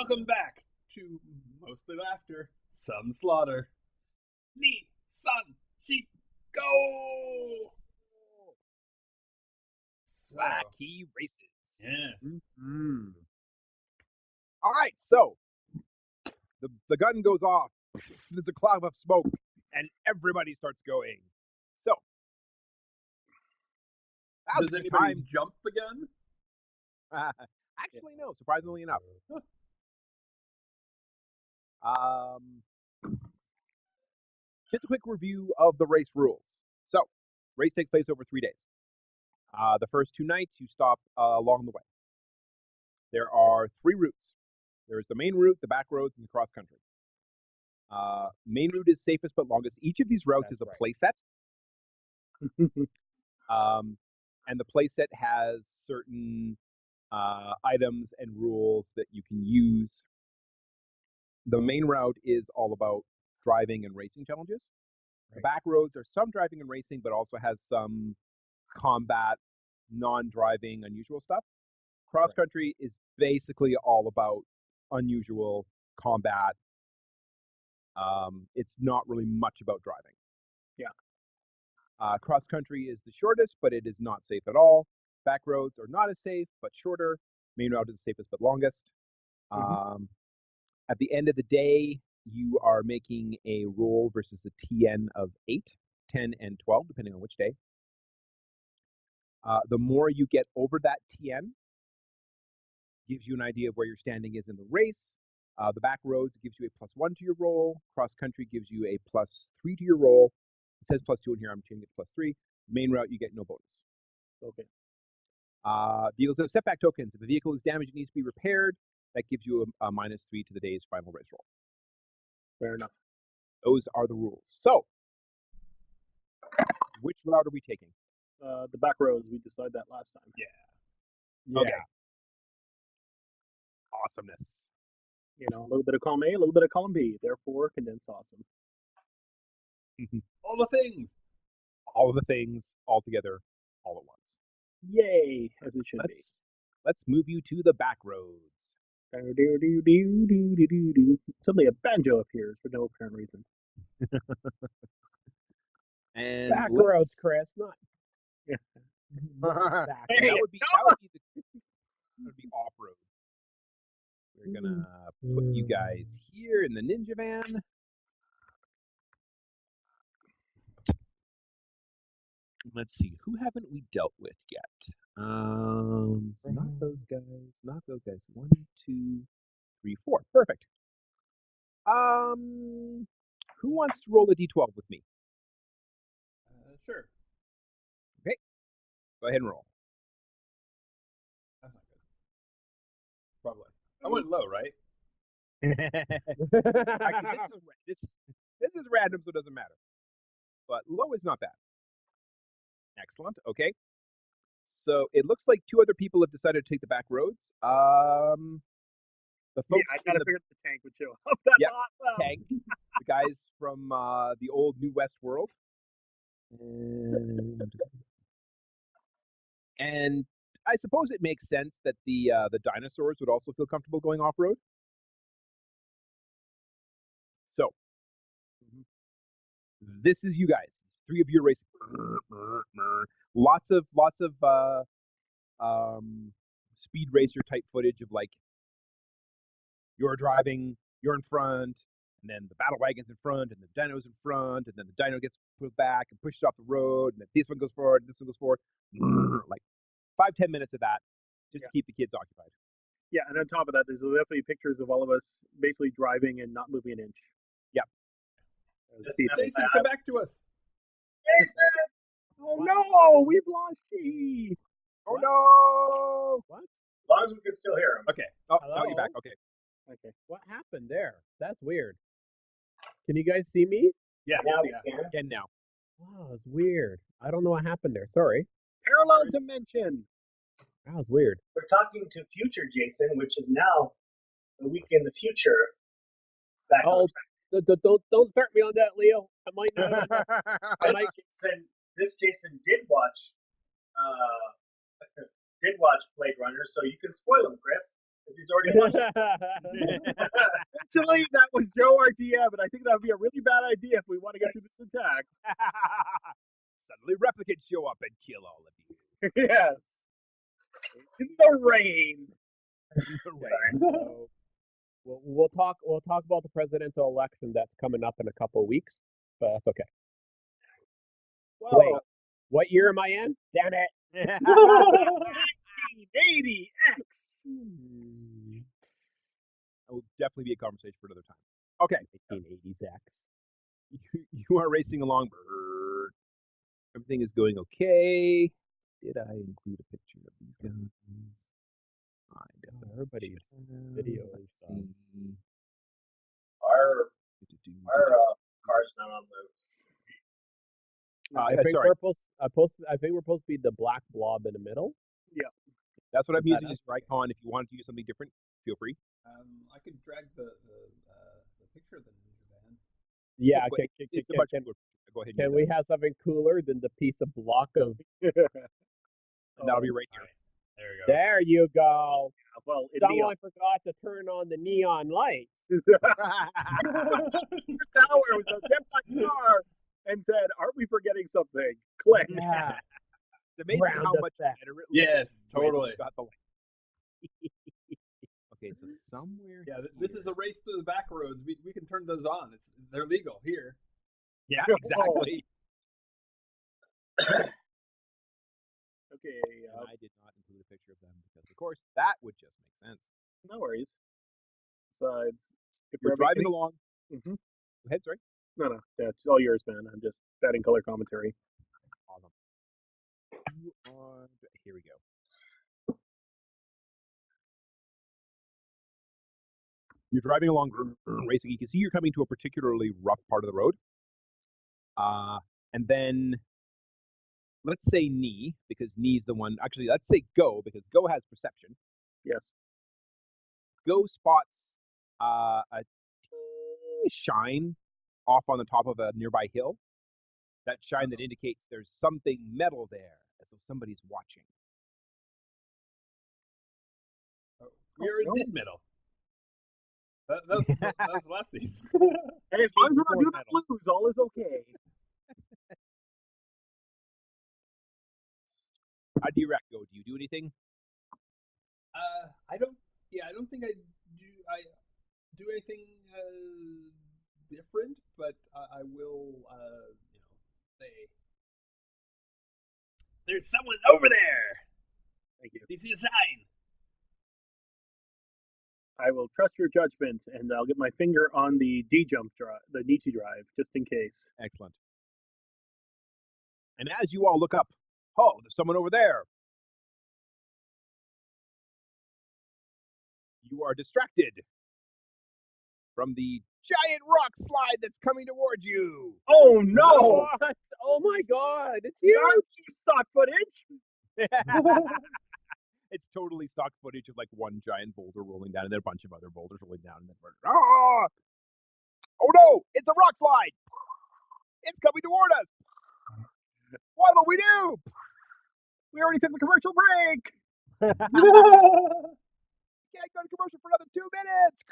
Welcome back to Mostly Laughter, Some Slaughter. Ni, San, Shi, Go! So, Wacky races. yeah. Mm-hmm. All right, so the gun goes off. There's a cloud of smoke, and everybody starts going. So, Does anybody jump the gun? Actually, no. Surprisingly enough. Just a quick review of the race rules. So, race takes place over 3 days. The first 2 nights, you stop along the way. There are 3 routes. There's the main route, the back roads, and the cross country. Main route is safest but longest. Each of these routes is a play set. And the play set has certain items and rules that you can use. The main route is all about driving and racing challenges. The back roads are some driving and racing, but also has some combat, non-driving, unusual stuff. Cross country is basically all about unusual combat. It's not really much about driving. Yeah. Cross country is the shortest, but it is not safe at all. Back roads are not as safe, but shorter. Main route is the safest, but longest. At the end of the day, you are making a roll versus a TN of 8, 10, and 12, depending on which day. The more you get over that TN, gives you an idea of where your standing is in the race. The back roads gives you a +1 to your roll. Cross country gives you a +3 to your roll. It says +2 in here. I'm changing it to +3. Main route, you get no bonus. Okay. Vehicles have setback tokens. If a vehicle is damaged and needs to be repaired, that gives you a -3 to the day's final race roll. Fair enough. Those are the rules. So, which route are we taking? The back roads, we decided that last time. Yeah. Okay. Awesomeness. You know, a little bit of column A, a little bit of column B. Therefore, condensed awesome. All the things. All of the things, all together, all at once. Yay, as it should be. Let's move you to the back roads. Suddenly a banjo appears for no apparent reason. And back roads, Chris, not. Yeah. Back Hey, that would be off road. We're gonna put you guys here in the ninja van. Let's see, who haven't we dealt with yet? Not those guys. Not those guys. 1, 2, 3, 4. Perfect. Who wants to roll a d12 with me? Sure. Okay. Go ahead and roll. That's not good. Probably. I went low, right? Actually, this is random, so it doesn't matter. But low is not bad. Excellent. Okay. So it looks like 2 other people have decided to take the back roads. The folks I gotta figure the tank would show up. That's awesome. Tank, the guys from the old New West world, and I suppose it makes sense that the dinosaurs would also feel comfortable going off road. So this is you guys. 3 of you are racing. Lots of speed racer type footage of like you're driving, you're in front, and then the battle wagon's in front, and the dino's in front, and then the dino gets put back and pushed off the road, and then this one goes forward, and this one goes forward. Like 5-10 minutes of that just to keep the kids occupied. Yeah, and on top of that, there's definitely pictures of all of us basically driving and not moving an inch. Yep. Jason, come back to us. Jason! Oh no, we've lost G. Oh no! What? As long as we can still hear him. Okay. Oh, Hello? now you're back. Okay. Okay. What happened there? That's weird. Can you guys see me? Yeah. Now we yeah. can. And now. Wow, it's weird. I don't know what happened there. Sorry. Parallel dimension. That was weird. We're talking to future Jason, which is now a week in the future. Back on track. Don't start me on that, Leo. I might not. This Jason did watch Blade Runner, so you can spoil him, Chris. because he's already watched. Actually, that was Joe, our DM, and I think that would be a really bad idea if we want to get through this attack. Suddenly replicants show up and kill all of you. Yes. In the rain. In the rain. So, we'll talk about the presidential election that's coming up in a couple of weeks, but that's okay. Well, Wait, what year am I in? Damn it! 1980X. That will definitely be a conversation for another time. Okay. 1980s X. You are racing along. Everything is going okay. Did I include a picture of these guys? I don't. Everybody's video is. Our car's not on the. I think sorry. I think we're supposed to be the black blob in the middle. Yeah. That's what I'm Is that using as us? Raycon. If you want to use something different, feel free. I could drag the picture of the ninja van. Yeah. But it's a much cooler. Go ahead. Can we have something cooler than the piece of block of? And that'll be right here. There we go. There you go. Well, Someone forgot to turn on the neon lights. First hour was a my car and said, "Aren't we forgetting something?" Click. Yeah. It's amazing Ground how much effect. better it looks. Yes, when totally. you've got the light. Okay, so somewhere. Yeah, this is a race through the back roads. We can turn those on. They're legal here. Yeah, exactly. Okay. And I did not include a picture of them because, of course, that would just make sense. No worries. Besides, if We're driving along. Mm-hmm. Go ahead, sorry. No. Yeah, it's all yours, man. I'm just adding color commentary. Awesome. Here we go. You're driving along racing. You can see you're coming to a particularly rough part of the road. And then let's say knee, because knee's the one. Actually, let's say go, because go has perception. Yes. Go spots a teeny shine off on the top of a nearby hill. That shine that indicates there's something metal there, as though somebody's watching. We already did middle. That was the last scene. Hey, as long as we're not doing the blues, all is okay. How do you react, Go? Do you do anything? I don't think I do anything different, but I will say there's someone over there. Thank you. Do you see a sign? I will trust your judgment, and I'll get my finger on the D-jump drive, the Nietzsche drive, just in case. Excellent. And as you all look up, oh, there's someone over there. You are distracted from the giant rock slide that's coming towards you. Oh no! What? Oh my God! It's huge. Stock footage. It's totally stock footage of like one giant boulder rolling down and then a bunch of other boulders rolling down and then oh no, it's a rock slide. It's coming toward us. What will we do? We already took the commercial break. Can't go to commercial for another 2 minutes.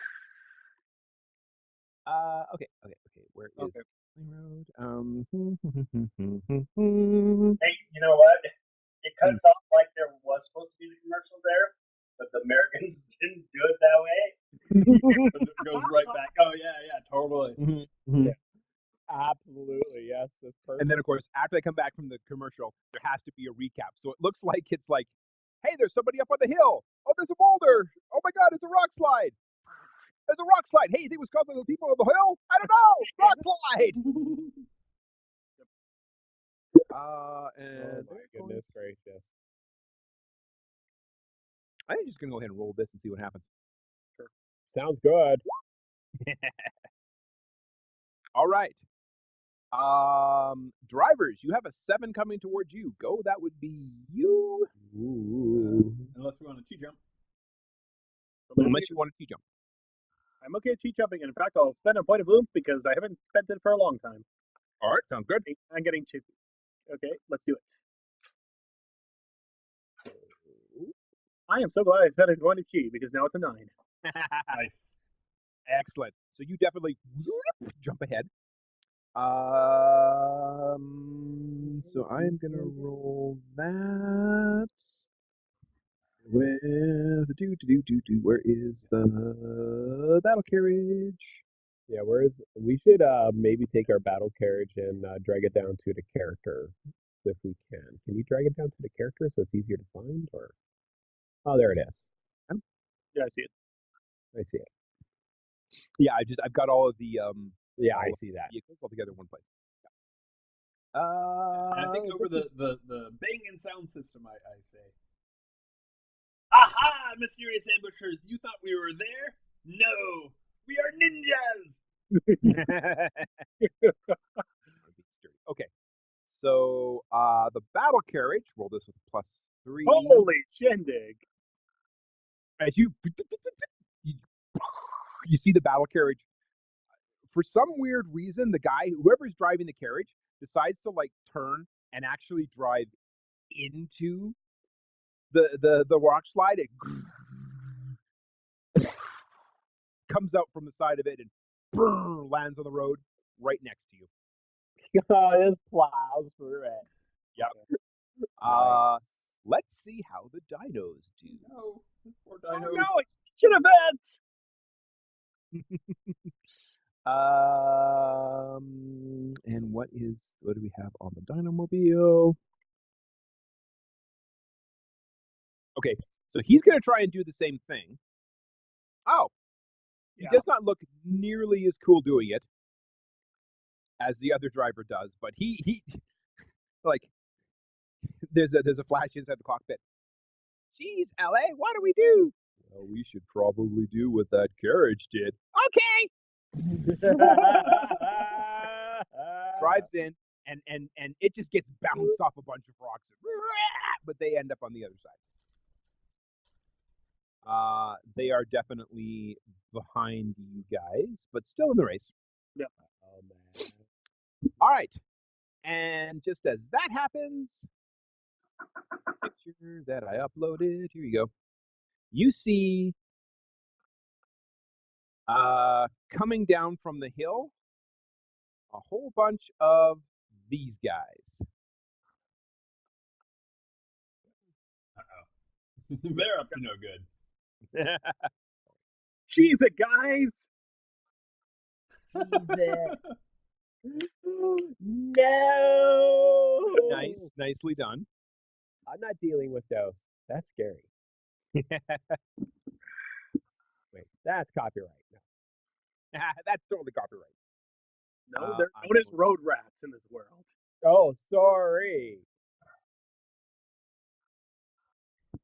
Okay. Where is the road? Hey, you know what? It cuts off like there was supposed to be the commercial there, but the Americans didn't do it that way. It goes right back. Oh yeah, totally. Yeah. Absolutely, yes. That's perfect. And then, of course, after they come back from the commercial, there has to be a recap. So it looks like it's like, hey, there's somebody up on the hill. Oh, there's a boulder. Oh my God, it's a rock slide. There's a rock slide. Hey, you think it was caused by the people on the hill? I don't know. Rock slide. Oh my goodness gracious. I think I'm just gonna go ahead and roll this and see what happens. Sure. Sounds good. All right. Drivers, you have a 7 coming towards you. Go, that would be you. Unless we want to T-jump. Unless you want to T-jump. I'm okay at cheat jumping, and in fact, I'll spend a point of oomph because I haven't spent it for a long time. All right, sounds good. I'm getting chippy. Okay, let's do it. I am so glad I had a 20 key because now it's a 9. Nice. Excellent. So you definitely jump ahead. So I'm gonna roll that with where is the battle carriage? Yeah, we should maybe take our battle carriage and drag it down to the character if we can. Can you drag it down to the character so it's easier to find? Or oh, there it is. Yeah, I see it. I see it. Yeah, I've got all of the Yeah, all I of see the that. vehicles all together in one place. And I think over this the banging sound system, I say, "Aha, mysterious ambushers! You thought we were there? No, we are ninjas." Okay, so the battle carriage. Roll this with +3. Holy shindig! As you you see the battle carriage. For some weird reason, the guy, whoever's driving the carriage, decides to like turn and actually drive into the rock slide. It comes out from the side of it and lands on the road right next to you. this plows through it. Yep. Nice. Let's see how the dinos do. No, poor Oh dinos. no, it's such an event! And what do we have on the Dynomobile? Okay, so he's going to try and do the same thing. Oh, he does not look nearly as cool doing it as the other driver does, but he like there's a flash inside the cockpit. Geez, LA, what do we do? Well, we should probably do what that carriage did. Okay. Drives in and it just gets bounced off a bunch of rocks, but they end up on the other side. They are definitely behind you guys, but still in the race. Yeah. Oh man. All right. And just as that happens, picture that I uploaded, here you go. You see coming down from the hill a whole bunch of these guys. They're up to no good. Cheese it, guys! No. Nicely done. I'm not dealing with those. That's scary. Wait, that's copyright. No. That's totally copyright. No, they're known as road rats in this world. Oh, sorry.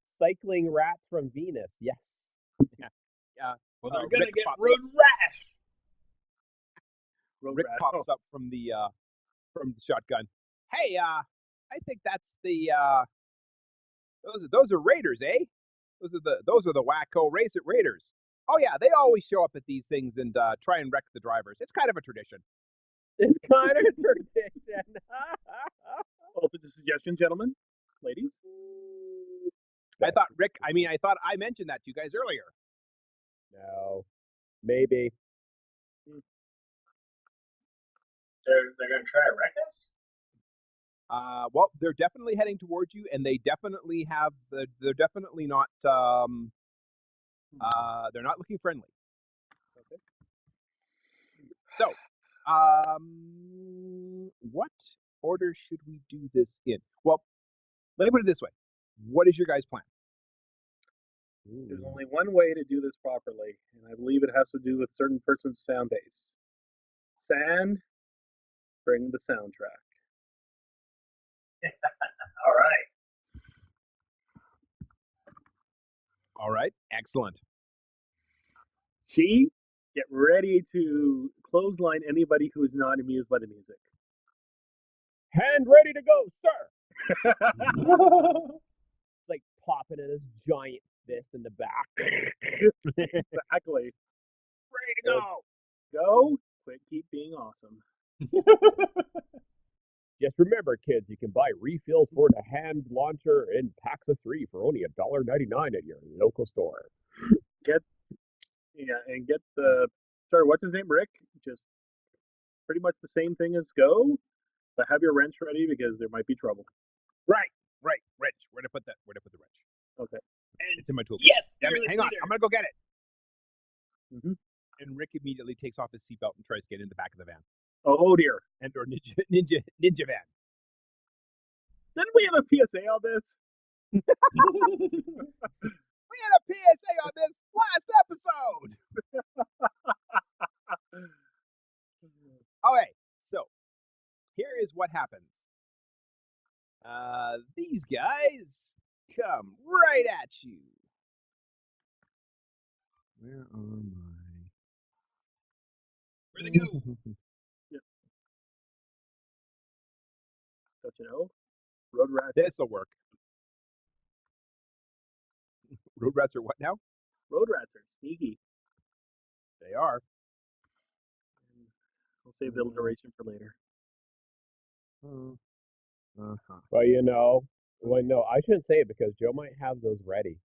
Cycling rats from Venus. Yes. Well, they're gonna Rick get pops road up. rash. Road Rick rat. pops up from the shotgun. Hey, I think that's the those are raiders, eh? Those are the wacko raiders. Oh yeah, they always show up at these things and try and wreck the drivers. It's kind of a tradition. It's kind of a tradition. Open to suggestion, gentlemen, ladies. I thought I mentioned that to you guys earlier. No. Maybe. They're gonna try to wreck us? Well, they're definitely heading towards you, and they definitely have they're definitely not they're not looking friendly. Okay. So, what order should we do this in? Well, let me put it this way. What is your guys' plan? There's only one way to do this properly, and I believe it has to do with certain person's sound base. San, bring the soundtrack. All right. All right, excellent. She, get ready to clothesline anybody who is not amused by the music. Hand ready to go, sir. It's like popping in his giant fist in the back. Exactly. Ready to go. Go. Quit. Keep being awesome. Just remember, kids, you can buy refills for the hand launcher in packs of 3 for only $1.99 at your local store. Get the sorry, what's his name? Rick. Just pretty much the same thing as Go, but have your wrench ready because there might be trouble. Right. Wrench. Where to put the wrench? Okay. It's in my toolkit. Yes, Damn it, fearless hang on. leader. I'm gonna go get it. Mm-hmm. And Rick immediately takes off his seatbelt and tries to get in the back of the van. Oh dear. And or ninja van. Didn't we have a PSA on this? We had a PSA on this last episode. Okay, so here is what happens. These guys come right at you. Where are my? Where'd they go? Don't you know? Road rats. This'll work. Road rats are what now? Road rats are sneaky. They are. We'll save the alliteration for later. Uh-huh. Well, no, I shouldn't say it because Joe might have those ready.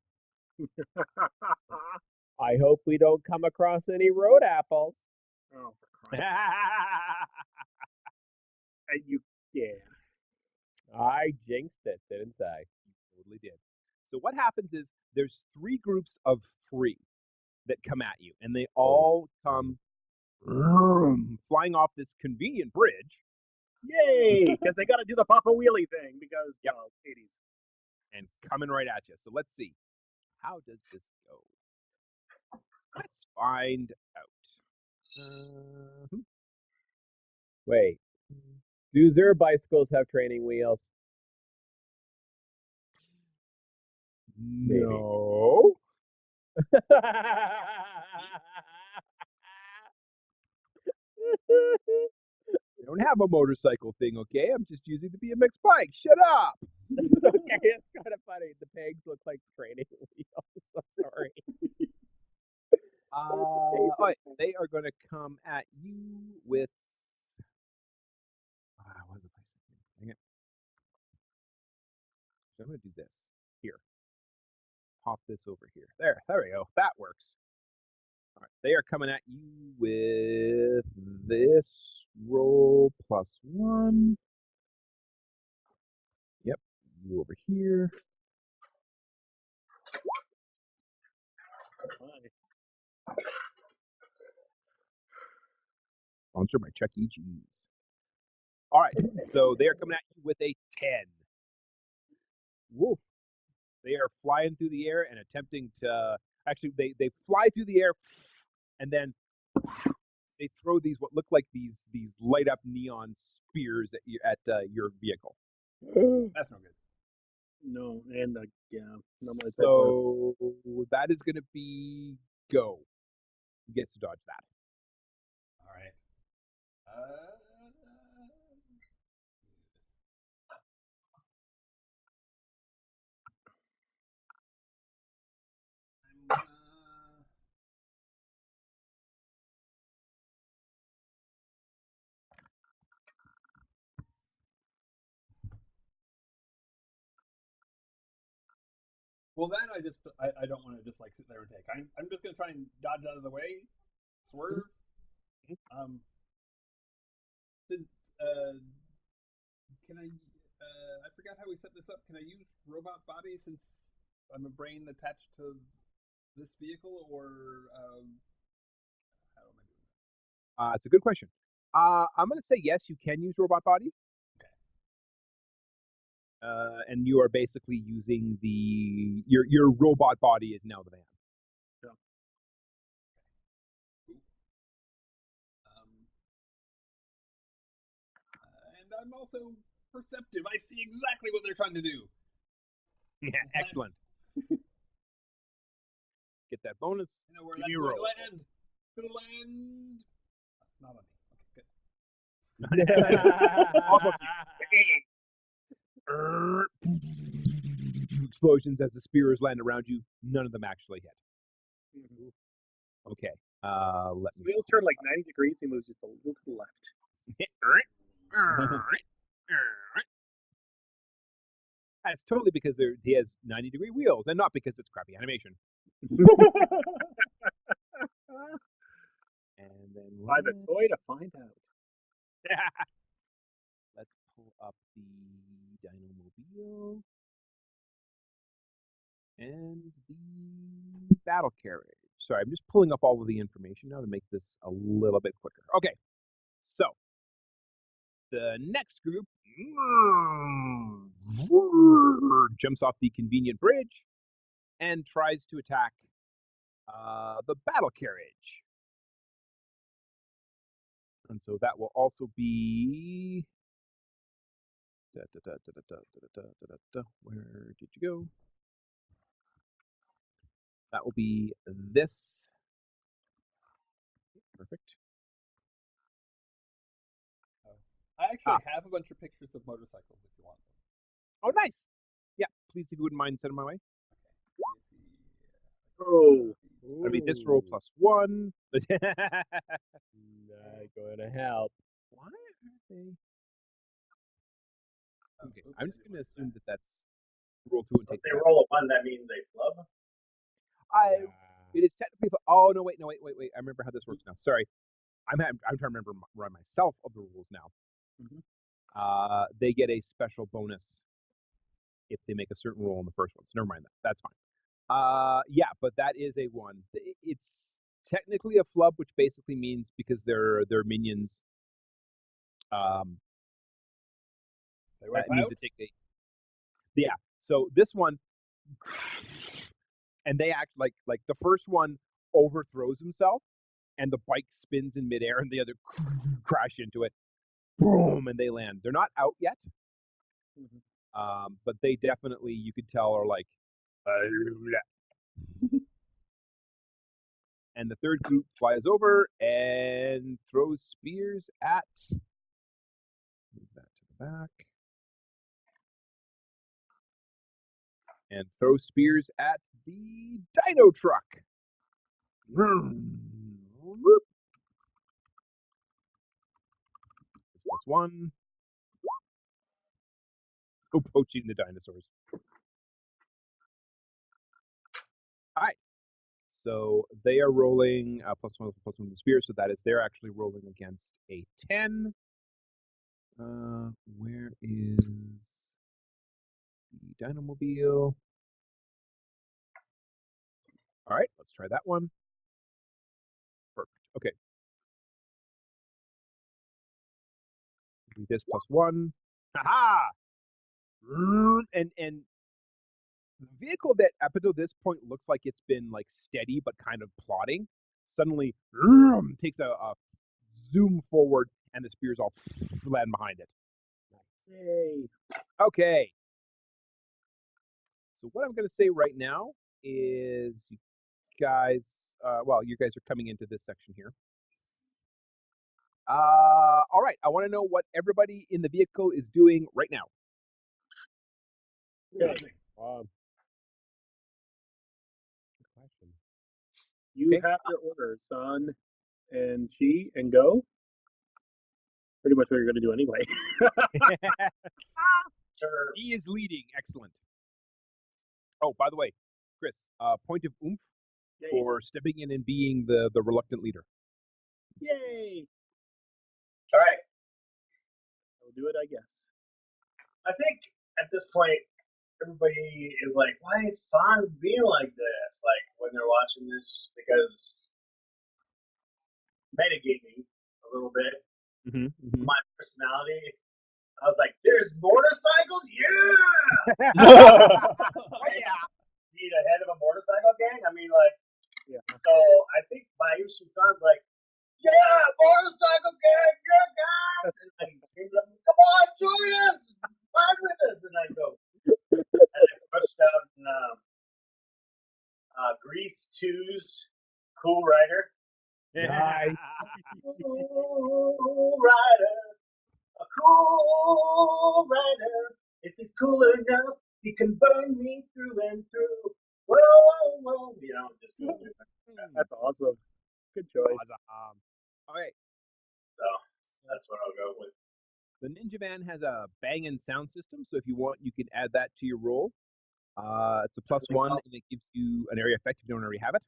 I hope we don't come across any road apples. Oh, for crying! Yeah. I jinxed it, didn't I? Totally did. So what happens is there's 3 groups of 3 that come at you, and they all come flying off this convenient bridge. Yay! Because they got to do the Papa Wheelie thing because, Yep. well, 80s. And coming right at you. So let's see. How does this go? Let's find out. Wait, do their bicycles have training wheels? Maybe. No. I don't have a motorcycle thing, okay? I'm just using the BMX bike. Shut up. Okay, it's kind of funny. The pegs look like training wheels. I'm sorry. All right, they are going to come at you with. What is the place? Dang it. So I'm going to do this here. Pop this over here. There we go. That works. All right, they are coming at you with this roll +1. Yep, you over here. Sponsored by Chuck E. Cheese. All right, so they are coming at you with a 10. Woof. They are flying through the air and attempting to. Actually, they fly through the air, and then they throw these what look like these light up neon spears at your vehicle. That's no good. No, and yeah. So that is going to be Go. He gets to dodge that. All right. Well, that I don't want to just like sit there and take. I'm just gonna try and dodge out of the way, swerve. Since can I forgot how we set this up. Can I use robot body since I'm a brain attached to this vehicle, or how am I doing that? It's a good question. I'm going to say yes. You can use robot body. And you are basically using your robot body is now the van. Yeah. And I'm also perceptive. I see exactly what they're trying to do. Yeah, excellent. Get that bonus. I know where Give that's me a going roll. to land. It's gonna land. Not on me. Off of you. Explosions as the spears land around you. None of them actually hit. Mm-hmm. Okay. Let me. Wheels turn like 90 degrees. He moves just a little to the left. it's totally because he has 90-degree wheels and not because it's crappy animation. And then Buy the toy to find out. let's pull up the Dino-mobile and the battle carriage. Sorry, I'm just pulling up all of the information now to make this a little bit quicker. Okay, so the next group jumps off the convenient bridge and tries to attack the battle carriage. And so that will also be... Where did you go? That will be this. Perfect. I actually have a bunch of pictures of motorcycles if you want them. Oh, nice. Yeah, please, if you wouldn't mind sending my way. Oh. I mean, this roll +1. Not going to help. Why are they? Okay, I'm just going to assume that that's roll 2 and take If they the roll a 1, that means they flub. It is technically. Oh no! Wait! I remember how this works now. Sorry, I'm trying to remember myself of the rules now. They get a special bonus if they make a certain roll in the first one. So never mind that. That's fine. Yeah, but that is a 1. It's technically a flub, which basically means because they're minions. That means to take a. Yeah. So this one, and they act like the first one overthrows himself, and the bike spins in midair, and the other crash into it. Boom, and they land. They're not out yet, but they definitely, you could tell, are like. And the third group flies over and throws spears at. Move that to the back. And throw spears at the Dino Truck. This +1. Go poaching the dinosaurs. All right. So they are rolling +1 with the spear, so that is they're actually rolling against a 10. Where is the Dino-mobile? All right, let's try that one. Perfect. Okay. This +1. Haha! And the vehicle that up until this point looks like it's been like steady but kind of plodding, suddenly takes a zoom forward, and the spears all land behind it. Yay. Okay. So what I'm going to say right now is, you guys, you guys are coming into this section here. All right. I want to know what everybody in the vehicle is doing right now. Okay. Good question. You have your order, San and Chi, and go. Pretty much what you're going to do anyway. Sure. He is leading. Excellent. Oh, by the way, Chris, point of oomph for stepping in and being the reluctant leader. Yay! All right. I'll do it, I guess. I think at this point, everybody is like, why is San being like this? Like, when they're watching this, because metagaming a little bit, my personality, I was like, there's motorcycles? Yeah! Yeah. Be the head of a motorcycle gang? I mean, like, so I think Bayush and San's like, yeah, motorcycle gang, yeah, guys! And like, he screams at me, come on, join us! Ride with us! And I go, and I pushed out Grease 2's Cool Rider. Nice. Cool Rider, a cool rider. If he's cool enough, he can burn me through and through. Whoa, whoa, you know, just go with it. That's awesome. Good choice. Awesome. Okay. So that's what I'll go with. The Ninja Van has a bangin' sound system, so if you want, you can add that to your roll. It's a +1, and it gives you an area effect if you don't already have it.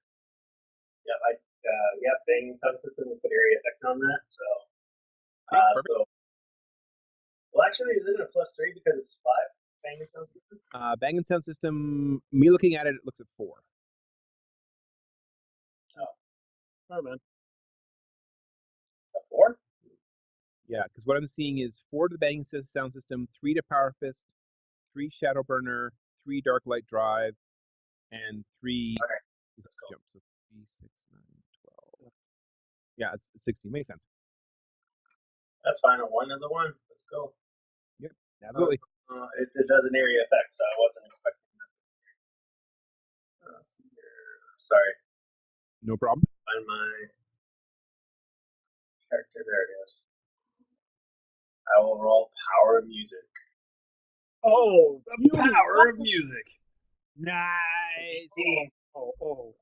Yeah, banging sound system will put area effect on that. So, Okay, perfect. well, actually, is it a +3 because it's 5 banging sound system? Bangin' sound system. Me looking at it, it looks at 4. Oh man. 4? Yeah, because what I'm seeing is 4 to the banging sound system, 3 to Power Fist, 3 Shadow Burner, 3 Dark Light Drive, and 3 jumps. So 3, 6, 9, 12. Yeah, it's 16. Makes sense. That's fine. A 1 is a 1. Let's go. Yep, absolutely. It does an area effect, so I wasn't expecting that. Sorry. No problem. Find my character. There it is. I will roll Power of Music. Oh, The power of music. Nice. Oh.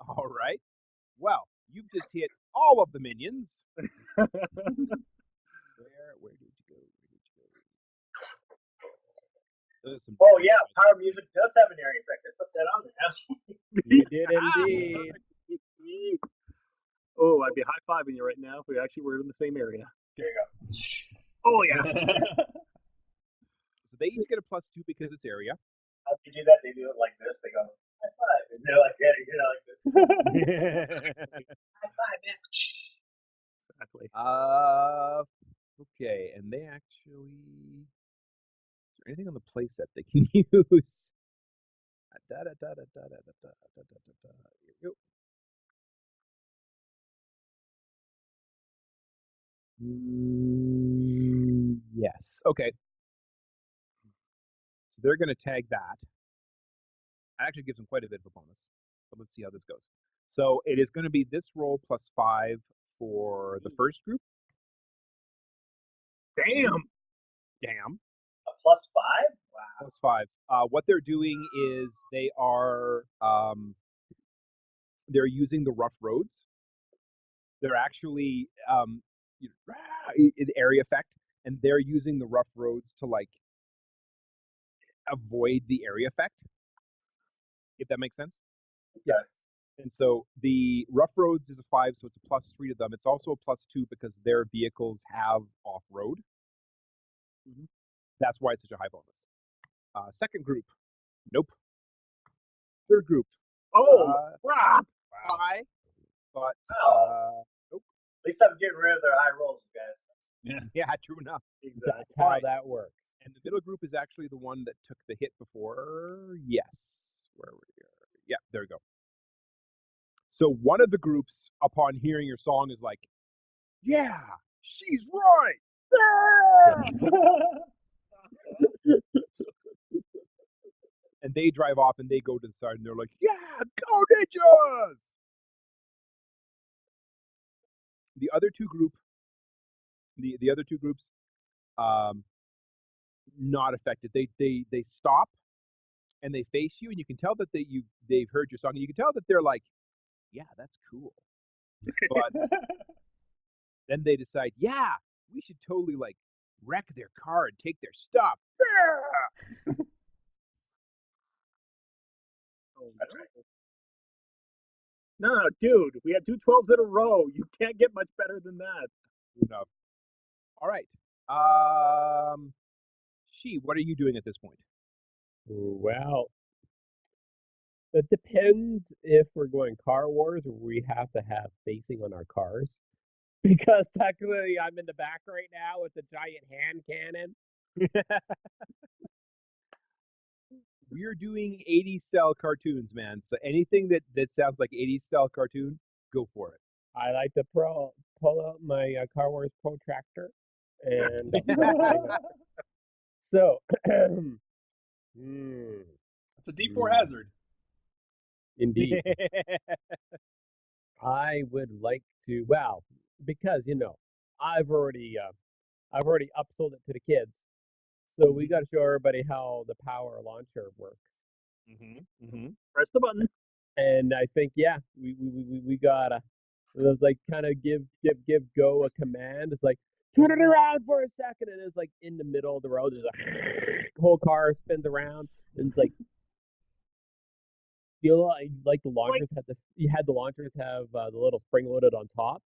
All right. Well, you've just hit all of the minions. Where did you go? Oh yeah, Power of Music does have an area effect. I put that on there. You did indeed. Oh, I'd be high-fiving you right now if we actually were in the same area. There you go. Oh yeah. So they each get a +2 because it's area. How do you do that? They do it like this. They go high five, and they're like, yeah, you're like this. High five, man. Exactly. Okay, and they actually. Is there anything on the playset they can use? Here we go. Yes. Okay. So they're going to tag that. That actually gives them quite a bit of a bonus. But let's see how this goes. So it is going to be this roll +5 for the first group. Damn. A +5? Wow. +5. What they're doing is they are they're using the rough roads. They're actually the area effect, and they're using the rough roads to like avoid the area effect. If that makes sense. Yes. And so the rough roads is a 5, so it's a +3 to them. It's also a +2 because their vehicles have off-road. Mm-hmm. That's why it's such a high bonus. Second group, nope. Third group, crap! high, but nope. At least I'm getting rid of their high rolls, you guys. Yeah, true enough. That's how that works. And the middle group is actually the one that took the hit before. Yes. Where were we? Yeah, there we go. So one of the groups, upon hearing your song, is like, yeah, she's right. And they drive off and they go to the side and they're like, yeah, go Ninjas! The other two groups, not affected. They stop and they face you, and you can tell that they've heard your song, and you can tell that they're like, yeah, that's cool. But then they decide, yeah, we should totally like wreck their car and take their stuff. Yeah! No, dude, we had 2 12s in a row. You can't get much better than that. No. All right. What are you doing at this point? Well, it depends if we're going car wars or we have to have facing on our cars. Because technically I'm in the back right now with the giant hand cannon. We're doing 80s style cartoons, man. So anything that sounds like 80s style cartoon, go for it. I like to pull out my Car Wars protractor and so It's a D4 hazard. Indeed. I would like to, well, because I've already upsold it to the kids, so we got to show everybody how the power launcher works. Press the button. And I think, yeah, we gotta It was like kind of give go a command. It's like turn it around for a second, and it's like in the middle of the road. There's a whole car spins around, and it's like like the launchers had the launchers have the little spring loaded on top.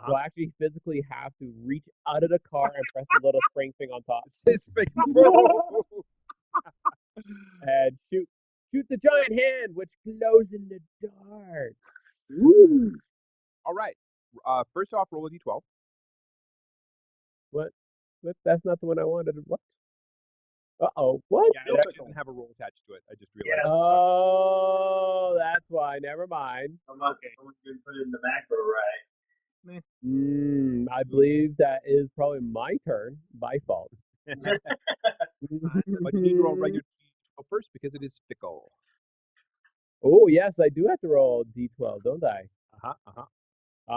So I actually physically have to reach out of the car and press the little spring thing on top It's fake. Whoa. and shoot the giant hand, which glows in the dark. Woo. All right. First off, roll a d12. What? That's not the one I wanted. What? Uh-oh. What? Yeah, it actually doesn't have a roll attached to it. I just realized. Yes. Oh, that's why. Never mind. Someone can put it in the macro, right? I believe that is probably my turn by fault. But you need to roll regular d12 first because it is fickle. Oh, yes, I do have to roll D12, don't I?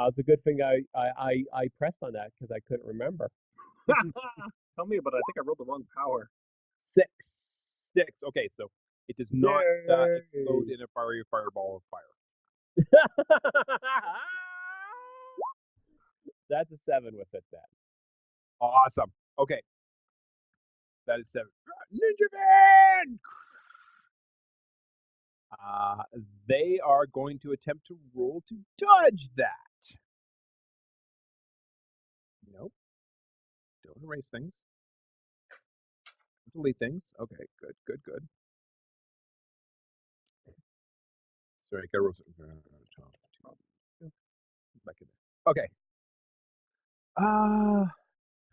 It's a good thing I pressed on that because I couldn't remember. Tell me about it. I think I rolled the wrong power. 6. 6. Okay, so it does not Yay. explode in a fiery fireball of fire. That's a 7 with it then. Awesome. Okay. That is 7. Ninja Man! They are going to attempt to roll to dodge that. Nope. Don't erase things. Don't delete things. Okay, good. Sorry, I got roll. Back in there. Okay.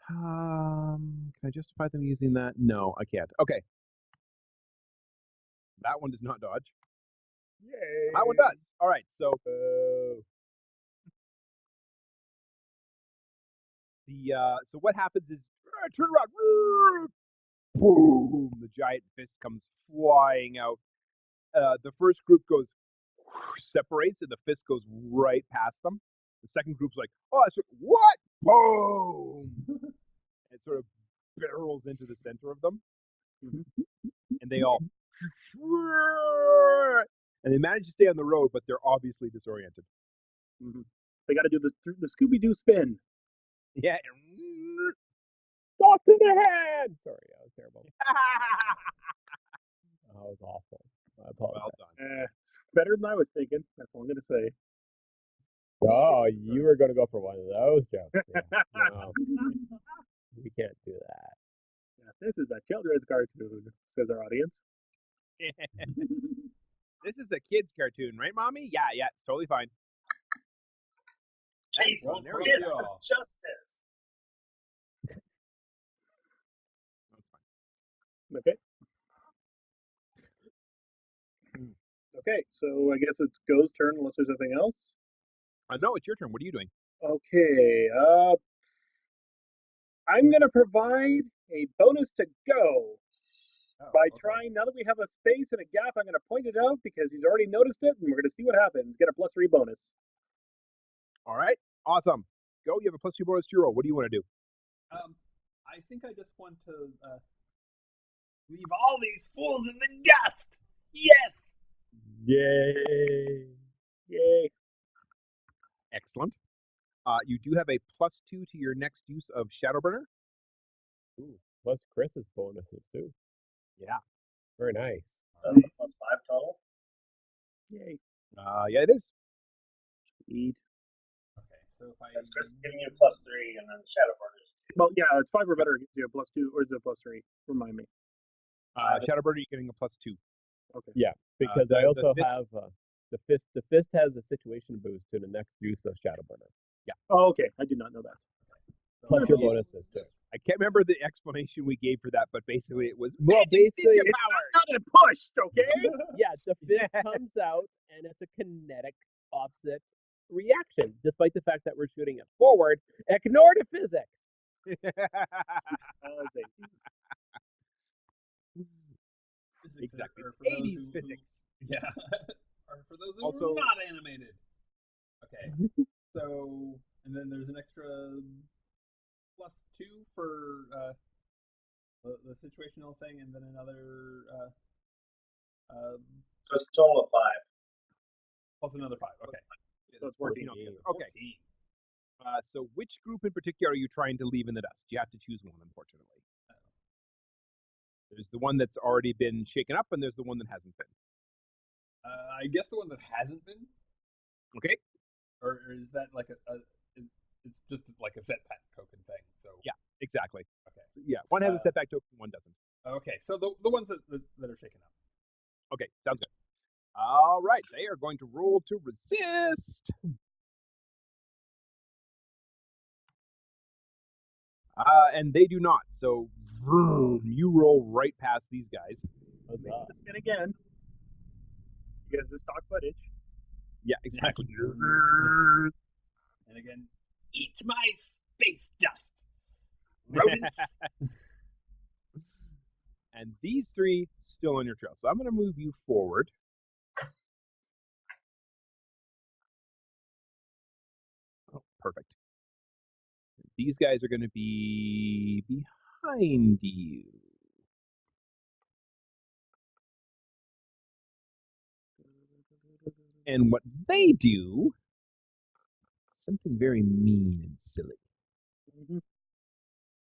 Can I justify them using that? No, I can't. Okay. That one does not dodge. Yay. That one does. All right, so so what happens is turn around, boom! The giant fist comes flying out. The first group goes separates, and the fist goes right past them. The second group's like, "Oh, what?" Boom! It sort of barrels into the center of them, and they all and they manage to stay on the road, but they're obviously disoriented. They got to do the Scooby Doo spin. Yeah. Talk to the hand! Sorry, that was terrible. That was awful. I apologize. Well done. It's better than I was thinking. That's all I'm going to say. Oh, you were going to go for one of those jokes. Yeah. No, we can't do that. Yeah, this is a children's cartoon, says our audience. This is a kid's cartoon, right, Mommy? Yeah, it's totally fine. Jesus, Well, there we fist go. of justice. That's fine. Okay. Okay, so I guess it's Go's turn unless there's anything else. No, it's your turn. What are you doing? Okay, I'm going to provide a bonus to Go by trying, now that we have a space and a gap, I'm going to point it out because he's already noticed it, and we're going to see what happens. Get a +3 bonus. All right, awesome. Go. You have a +2 bonus to your roll. What do you want to do? I think I just want to leave all these fools in the dust. Yes. Yay! Yay. Excellent. You do have a +2 to your next use of Shadowburner. Ooh, plus Chris's bonuses too. Yeah. Very nice. +5 total. Yay. Yeah, it is. Sweet. Okay, so if I That's Chris giving you +3, and then Shadowburners. Well, yeah, it's 5 or better. Gives you a +2, or is it a +3? Remind me. Shadowburner, you're getting a +2. Okay. Yeah, because the I also fist- have the fist. The fist has a situation boost to the next use of Shadowburner. Oh, okay. I did not know that. Plus your bonuses too. I can't remember the explanation we gave for that, but basically it was Well, basically, ninja power. Not pushed, okay? yeah, the fist comes out and it's a kinetic opposite reaction, despite the fact that we're shooting it forward. Ignore the physics. Exactly. Or for 80s those who- physics. Yeah. Or for those who Also- are not animated. Okay. So, and then there's an extra +2 for the situational thing, and then another So it's a total of 5. plus another 5. Okay. So it's 14. altogether. Okay. So which group in particular are you trying to leave in the dust? You have to choose one, unfortunately. There's the one that's already been shaken up, and there's the one that hasn't been. I guess the one that hasn't been. Okay. Or is that like it's just like a setback token thing? So yeah, exactly. Okay. Yeah, one has a setback token, one doesn't. Okay, so the ones that are shaken up. Okay, sounds good. All right, they are going to roll to resist. And they do not. So vroom, you roll right past these guys. The spin again. Because this stock footage. Yeah, exactly. And again, eat my space dust, rodents. And these three still on your trail. So I'm going to move you forward. Oh, perfect. These guys are going to be behind you. And what they do, something very mean and silly. Mm-hmm.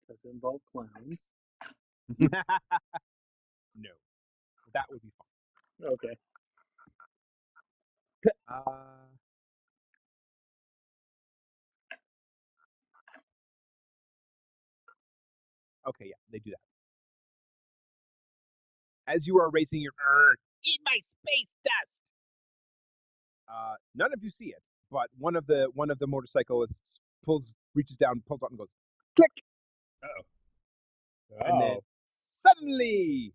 Does it involve clowns? No, that would be fun. Okay. Okay, yeah, they do that. As you are racing your eat my space dust. None of you see it, but one of the motorcyclists reaches down, pulls out, and goes click. Oh. And then suddenly,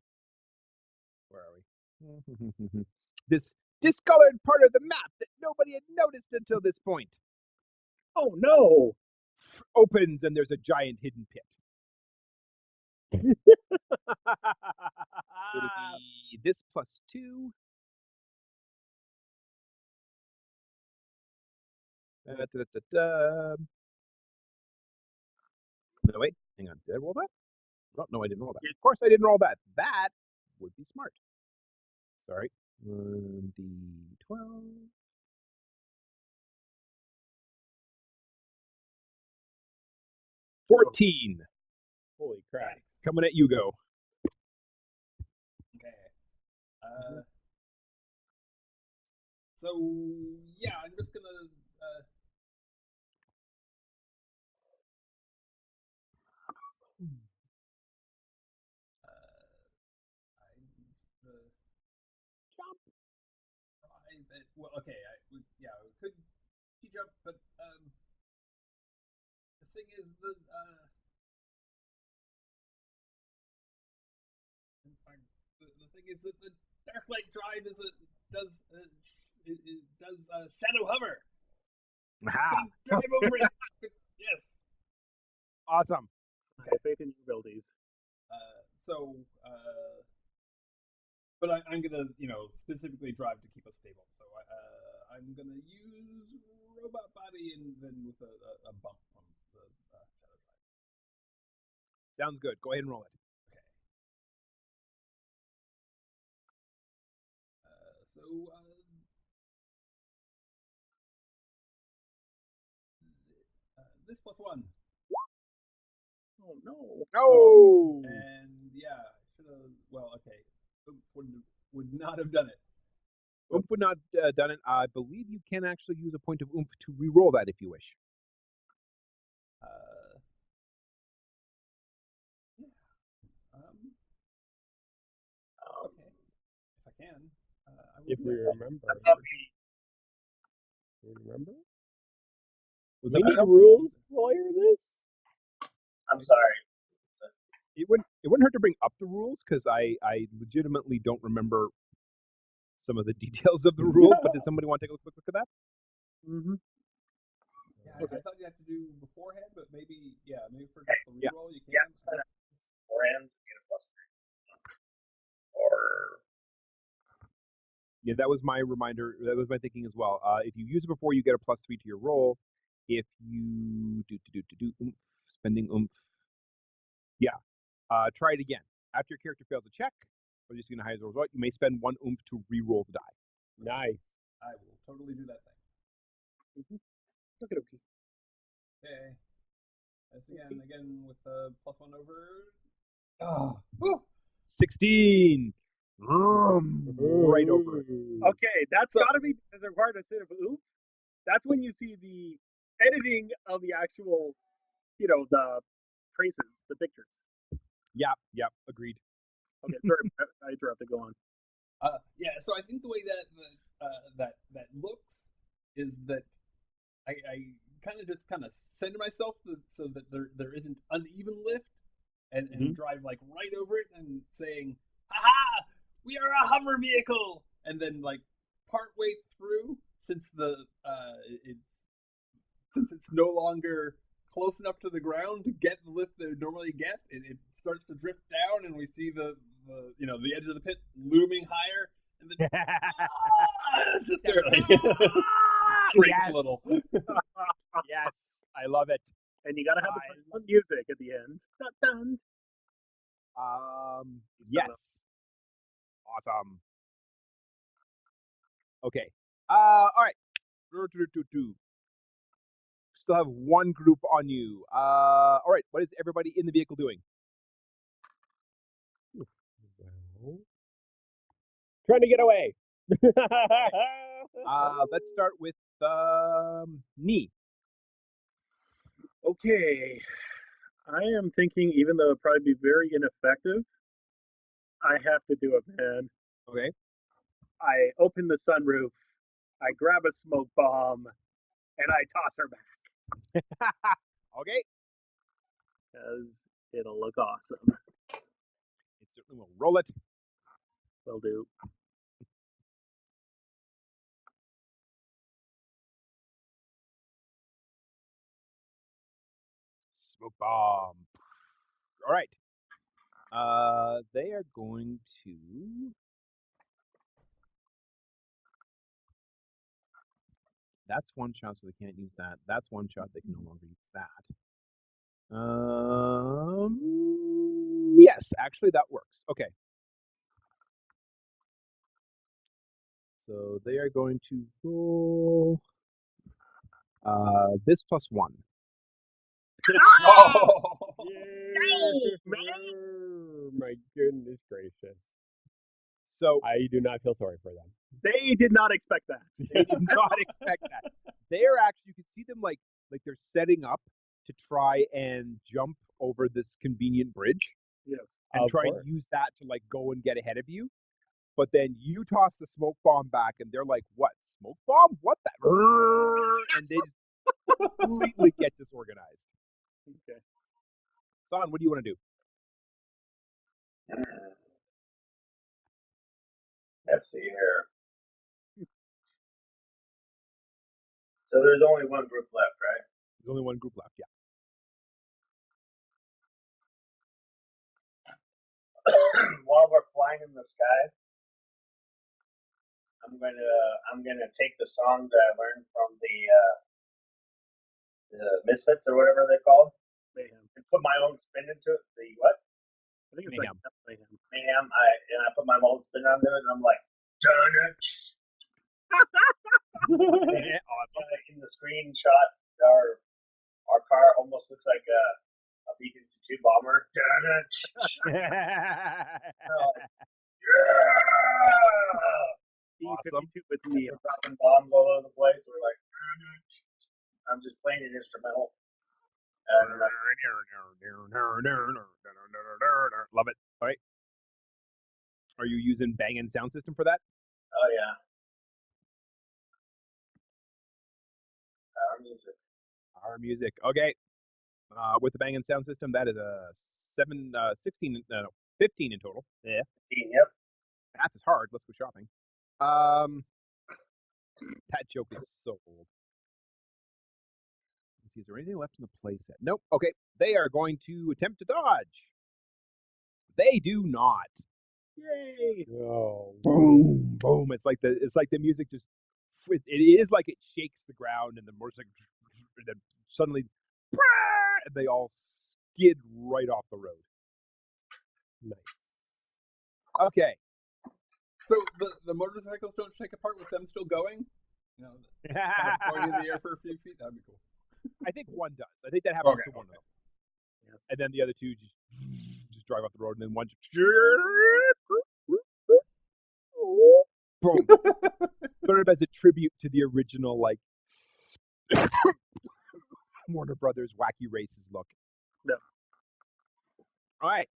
where are we? This discolored part of the map that nobody had noticed until this point Oh no! opens, and there's a giant hidden pit. It'll be this +2. No, wait, hang on. Did I roll that? Oh, no, I didn't roll that. Of course, I didn't roll that. That would be smart. Sorry. 1d12. 14. Holy crap. Coming at you, go. Okay. So yeah, I'm just gonna. Jump. Well, okay, we could jump, but the thing is the thing is that the Darklight Drive does shadow hover. Aha. Drive over it. Yes. Awesome. I have faith in your abilities. But I'm gonna, specifically drive to keep us stable. So I'm gonna use robot body and then with a bump on the shadow drive. Sounds good. Go ahead and roll it. Okay. This +1. Oh no! Oh. And yeah, should have. Well, okay. Would not have done it. Oomph would not done it. I believe you can actually use a point of oomph to re-roll that if you wish. Okay, if I can. I will If do we that. remember. Remember? Was We that need rules for this? I'm sorry. It wouldn't hurt to bring up the rules because I legitimately don't remember some of the details of the rules. But did somebody want to take a quick look at that? Mm-hmm. Yeah, I thought you had to do beforehand, but maybe for just the reroll you can. Yeah, beforehand, get a +3. Or Yeah, that was my reminder. That was my thinking as well. If you use it before, you get a +3 to your roll. If you do oomph, spending oomph, yeah. Try it again. After your character fails a check, or just going to highest result, you may spend 1 oomph to re-roll the die. Nice. I will totally do that thing. Okay. Okay. That's again with the +1 over. Oh, Woo! 16. Right over it. Okay, that's So- got to be because they're required to sit of oof. That's when you see the editing of the actual, the traces, the pictures. Yeah, agreed. Okay, sorry, I interrupted. Go on. Yeah. So I think the way that looks is that I kind of just center myself so that there isn't uneven lift and drive like right over it and saying, "Aha! We are a hover vehicle!" And then like partway through, since since it's no longer close enough to the ground to get the lift they would normally get, it starts to drift down, and we see the the edge of the pit looming higher, and then just barely scrapes Yes. a little. Yes, I love it. And you got to have the fun music at the end. Dun, Yes. Awesome. Okay. All right. Still have one group on you. All right. What is everybody in the vehicle doing? Well, trying to get away. Let's start with knee. Okay. I am thinking, even though it'd probably be very ineffective, I have to do it, man. Okay. I open the sunroof, I grab a smoke bomb, and I toss her back Okay. because it'll look awesome. It certainly will. Roll it. Will do. Smoke bomb. All right. They are going to. That's one shot, so they can't use that. That's one shot, they can no longer use that. Yes, actually that works. Okay. So they are going to roll this +1. Oh! My goodness gracious. So I do not feel sorry for them. They did not expect that. they did not expect that. They're actually, you can see them like they're setting up to try and jump over this convenient bridge Yes. and Of try course. and use that to like go and get ahead of you. But then you toss the smoke bomb back, and they're like, "What smoke bomb? What the?" And they just completely get disorganized. Okay. Son, what do you want to do? Let's see here. So there's only one group left, right? There's only one group left. Yeah. While we're flying in the sky, I'm gonna take the songs that I learned from the Misfits or whatever they're called, Mayhem. and put my own spin into it. The what? I think it's Mayhem. like Mayhem. Mayhem. I put my own spin onto it, and I'm like, darn it. Awesome. In the screenshot, our car almost looks like a B-52 bomber. Darn it. Awesome. B-52 with me. We're dropping bombs all over the place. We're like, darn it. I'm just playing an instrumental. And Love it. All right. Are you using Bang & Sound System for that? oh yeah. Our music. Our music. Okay. With the Bang & Sound System, that is a 15 in total. Yeah. Yep. Math is hard. Let's go shopping. That joke is so old. Let's see, is there anything left in the playset? Nope. Okay. They are going to attempt to dodge. They do not. Yay. Oh. Boom, boom. It's like the music just. It is like it shakes the ground, and the motorcycle. Then suddenly, and they all skid right off the road. Nice. Okay. So the motorcycles don't shake apart with them still going? You know, kind of going in the air for a few feet. That'd be cool. I think one does. I think that happens Okay, to one okay. of them. Yes. And then the other two just drive off the road, and then one just boom. Sort of as a tribute to the original, like Warner Brothers Wacky Races look. No. All right.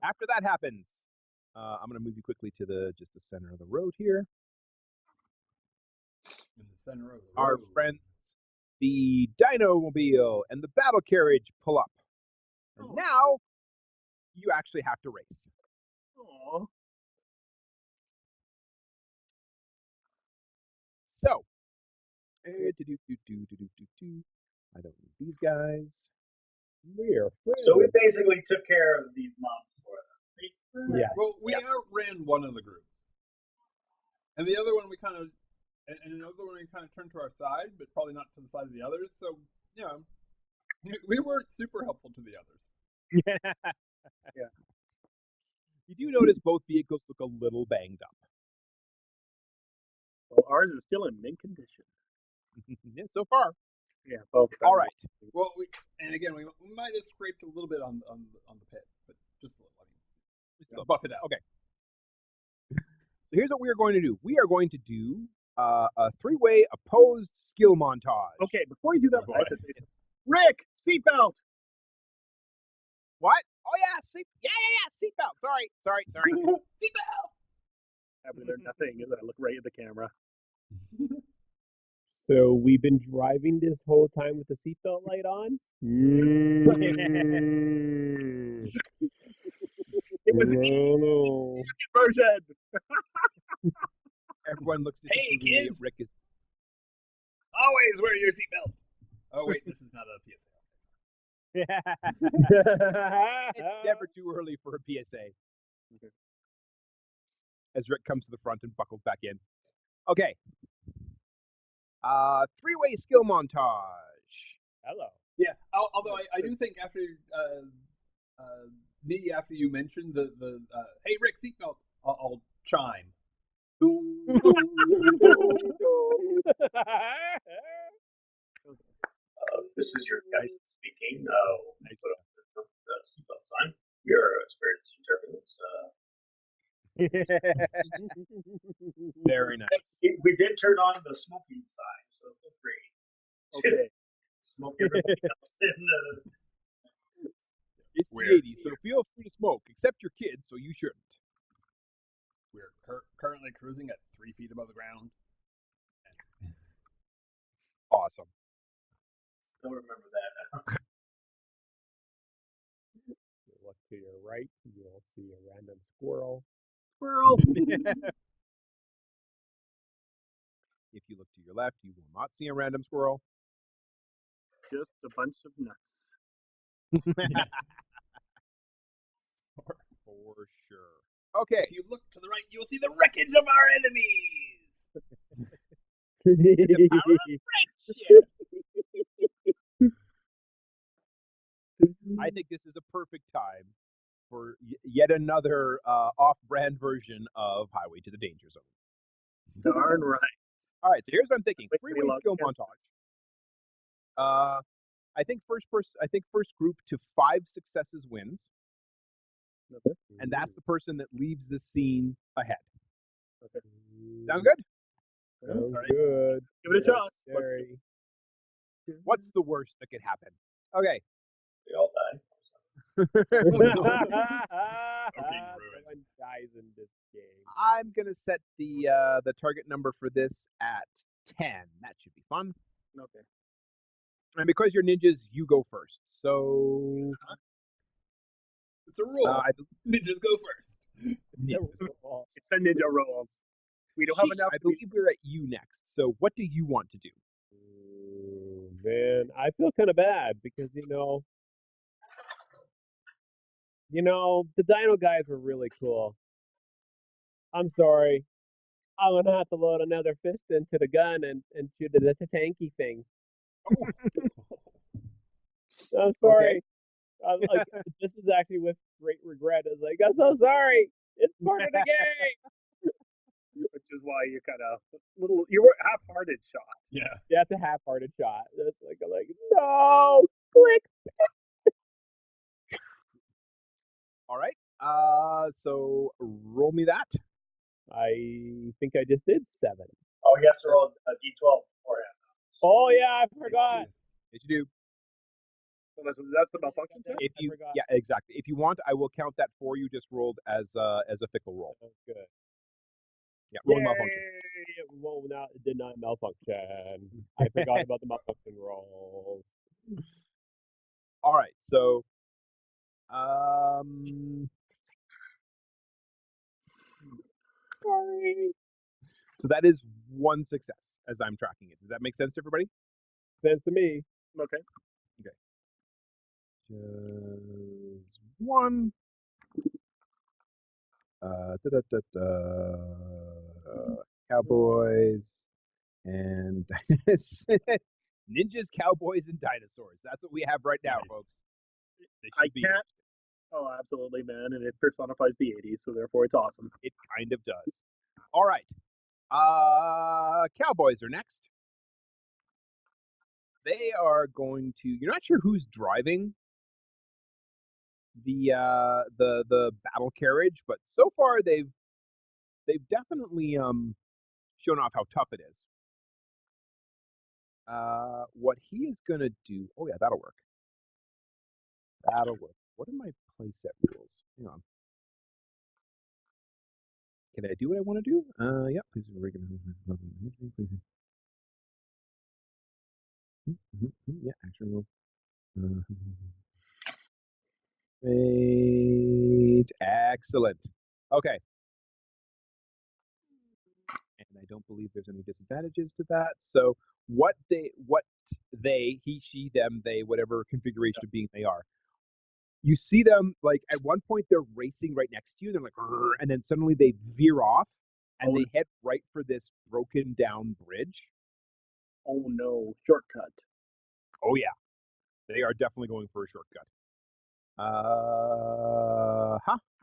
After that happens, I'm going to move you quickly to the center of the road here. In the center of the Our road. friends, the Dino-mobile and the battle carriage pull up. And now you actually have to race. Aw. So, I don't need these guys. We're friends. So we basically took care of these mobs for them. Yeah. Well, we outran one of the groups, and the other one we kind of, and another one we kind of turned to our side, but probably not to the side of the others. So, you know, we weren't super helpful to the others. Yeah. You do notice both vehicles look a little banged up. Well, ours is still in mint condition. Yeah, so far. Yeah, both. All right. Well, we might have scraped a little bit on the pit, but just a little. Just to buff it out. Okay. So here's what we are going to do. We are going to do a three-way opposed skill montage. Okay, before you do that, Go I have to ahead. say something. Rick, seatbelt. What? Oh yeah, seatbelt. Sorry. Seatbelt. I mean, there's nothing, is it? I look right at the camera. So we've been driving this whole time with the seatbelt light on? It was the No. version. Everyone looks Hey, disapprovingly kids. at Rick is Always wear your seatbelt. Oh wait, this is not a PSA. It's never too early for a PSA. As Rick comes to the front and buckles back in. Okay. Three-way skill montage. Hello. Yeah. Although I do think after after you mentioned the hey Rick seatbelt, I'll chime. This is your guide speaking. I put up the seatbelt sign. You're experienced in turbulence. Very nice. We did turn on the smoking sign, so feel free to Okay. smoke everybody else in the. It's Weird. the 80s, so feel free to smoke, except your kids, so you shouldn't. We're currently cruising at 3 feet above the ground. Awesome. Don't remember that. You look to your right, you'll see a random squirrel. Squirrel. If you look to your left, you will not see a random squirrel. Just a bunch of nuts. For sure. Okay. If you look to the right, you will see the wreckage of our enemies. The power of friendship. I think this is a perfect time for yet another off-brand version of Highway to the Danger Zone. Darn right. All right, so here's what I'm thinking: Wait, three-way we lost skill Ken. montage. I think first group to 5 successes wins, Okay. and that's the person that leaves the scene ahead. Okay. Sound good? Sounds All right. good. Give it a shot. Scary. What's the worst that could happen? Okay. We all die. Someone ruined. dies in this game. I'm gonna set the target number for this at 10. That should be fun. Okay. And because you're ninjas, you go first. So It's a rule. I Ninjas go first. It's the ninja rolls. We don't have enough. I believe we're at you next. So what do you want to do? Man, I feel kind of bad because the Dino guys were really cool. I'm sorry. I'm gonna have to load another fist into the gun and shoot it at the tanky thing. I'm sorry. I'm like, this is actually with great regret. I was like, I'm so sorry. It's part of the game. which is why you kind of you were half-hearted shot. Yeah. Yeah, it's a half-hearted shot. It's like no, click. All right. So roll me that. I think I just did 7. Oh, he has to roll a d12 beforehand. Oh yeah, I forgot. Yes, you do. So that's the malfunction check. If I you, forgot. yeah, exactly. If you want, I will count that for you. Just rolled as a fickle roll. That's good. Yeah, roll a malfunction. Yay! Well, now it did not malfunction. I forgot about the malfunction rolls. All right. So, Sorry. so that is one success as I'm tracking it. Does that make sense to everybody? Sense to me. Okay. Just one. Cowboys and Ninjas, Cowboys, and Dinosaurs. That's what we have right now, folks. I can't. Oh, absolutely, man. And it personifies the 80s, so therefore it's awesome. It kind of does. All right. Cowboys are next. They are going to. You're not sure who's driving the battle carriage, but so far they've definitely shown off how tough it is. What he is gonna do? Oh yeah, that'll work. That'll work. What are my playset rules? Hang on. Can I do what I want to do? Yeah. Please. Yeah. Action roll. Great. Excellent. Okay. And I don't believe there's any disadvantages to that. So what they, he, she, them, they, whatever configuration of being they are, you see them like at one point they're racing right next to you. They're like, "Rrr," and then suddenly they veer off and they head right for this broken down bridge. Oh no, shortcut. Oh yeah, they are definitely going for a shortcut.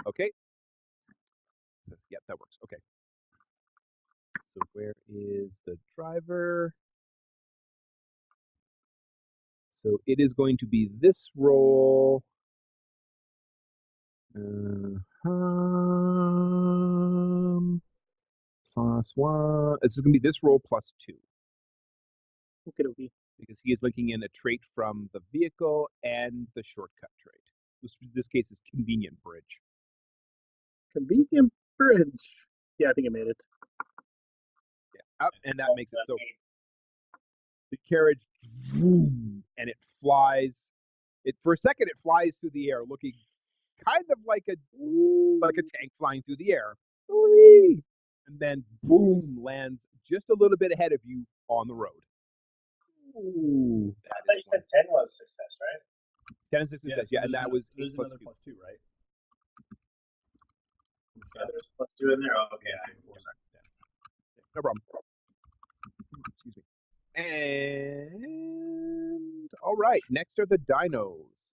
Okay. So, yeah, that works. Okay. So where is the driver? So it is going to be this roll. Plus 1. This is going to be this roll plus 2. Okay. Because he is linking in a trait from the vehicle and the shortcut trait. Which in this case is convenient bridge. Convenient bridge. Yeah, I think I made it. Yeah, and that makes it so the carriage, vroom, and it flies. It for a second it flies through the air, looking kind of like a tank flying through the air. Whee! And then boom, lands just a little bit ahead of you on the road. Ooh, I thought you said 10 was success, right? 10 is success, yeah, and that was there's 8 plus another 2. plus 2, right? Yeah, there's plus 2 in there. Okay, no problem. Excuse me. And all right, next are the dinos.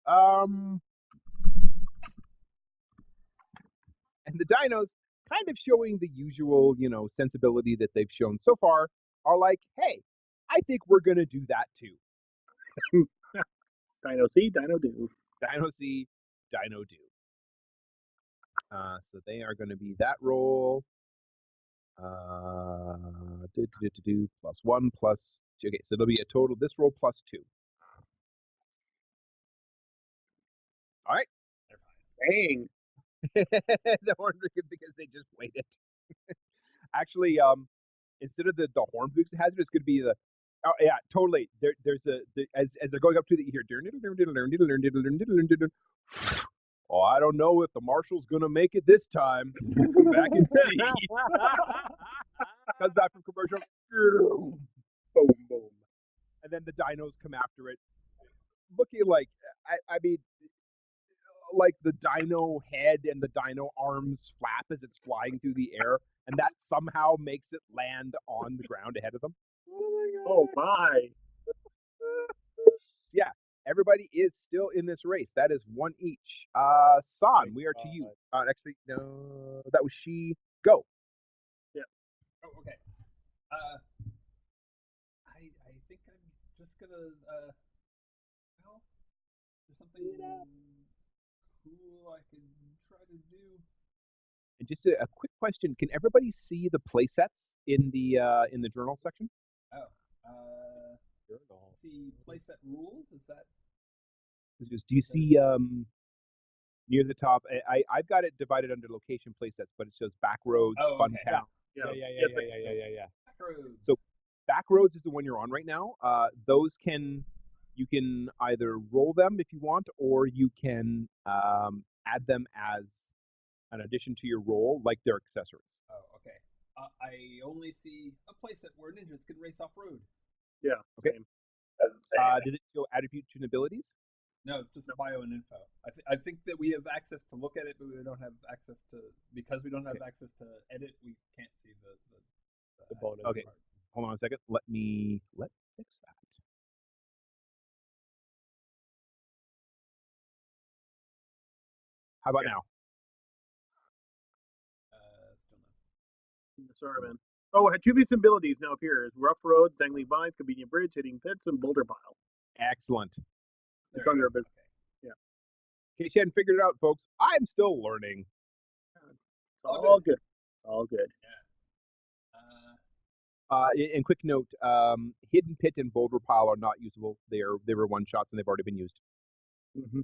And the dinos, kind of showing the usual, sensibility that they've shown so far, are like, hey, I think we're gonna do that too. Dino see, dino do. Dino see, dino do. So they are going to be that roll. Plus 1 plus. Okay, so it'll be a total. This roll plus 2. All right. Dang. The horn because they just waited. Actually, instead of the horn boost hazard, it's going to be the. Oh yeah, totally. There's as they're going up to the ear. Oh, I don't know if the marshal's gonna make it this time. Come back and see. Comes back from commercial. Boom, boom. And then the dinos come after it, looking like I mean, like the dino head and the dino arms flap as it's flying through the air, and that somehow makes it land on the ground ahead of them. Oh my. Yeah, everybody is still in this race. That is 1 each. San, we are to you. Actually, no, that was she. Go. Yeah. I think I'm just gonna well, there's something cool I can try to do. And just a quick question: can everybody see the play sets in the journal section? Oh, see playset rules. Is that? Do you see near the top? I've got it divided under location play sets, but it shows Backroads, Oh, Fun okay. Town. Yeah. Backroads. So Backroads is the one you're on right now. Those you can either roll them if you want, or you can add them as an addition to your roll, like they're accessories. Oh, okay. I only see a playset where ninjas can race off road. Yeah. Okay. Same. Doesn't say anything. Did it show attributes and abilities? No, it's just bio and info. I think that we have access to look at it, but we don't have access to, because we don't have access to edit. We can't see the bonus. Okay, part. hold on a second. Let's fix that. How about now? Still not. Sorry, man. Oh, attributes and abilities now appears: rough roads, dangling vines, convenient bridge, hitting pits, and boulder pile. Excellent. It's under a bit. Okay. In case you hadn't figured it out, folks, I'm still learning. It's all good. All good. Yeah. And quick note: hidden pit and boulder pile are not usable. They were one shots and they've already been used. Mm-hmm.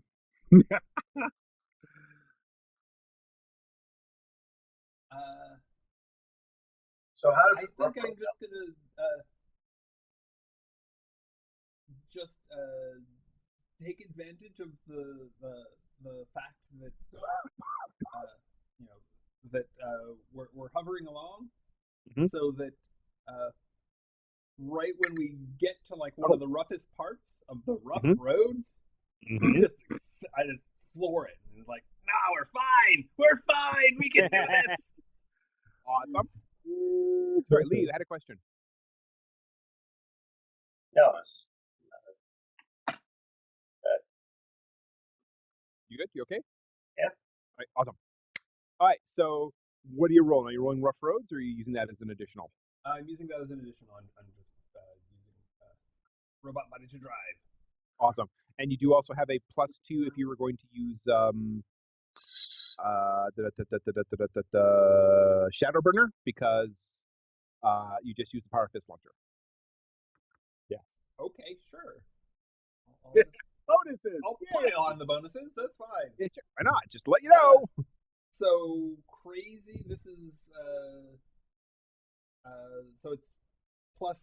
So how does I it think work? I'm just gonna take advantage of the fact that you know that we're hovering along, so that right when we get to like one of the roughest parts of the rough roads, I just floor it and it's like, no, we're fine, we can do this. Awesome. Sorry, Lee, I had a question. No. You good? You okay? Yeah. All right, awesome. All right, so what are you rolling? Are you rolling rough roads, or are you using that as an additional? I'm using that as an additional. I'm just using robot body to drive. Awesome. And you do also have a +2 if you were going to use Shadowburner, because you just use the Power Fist launcher. Yes. Okay, sure. Bonuses. I'll pile on the bonuses. That's fine. Yeah, sure. Why not? Just to let you know. So crazy. This is so it's plus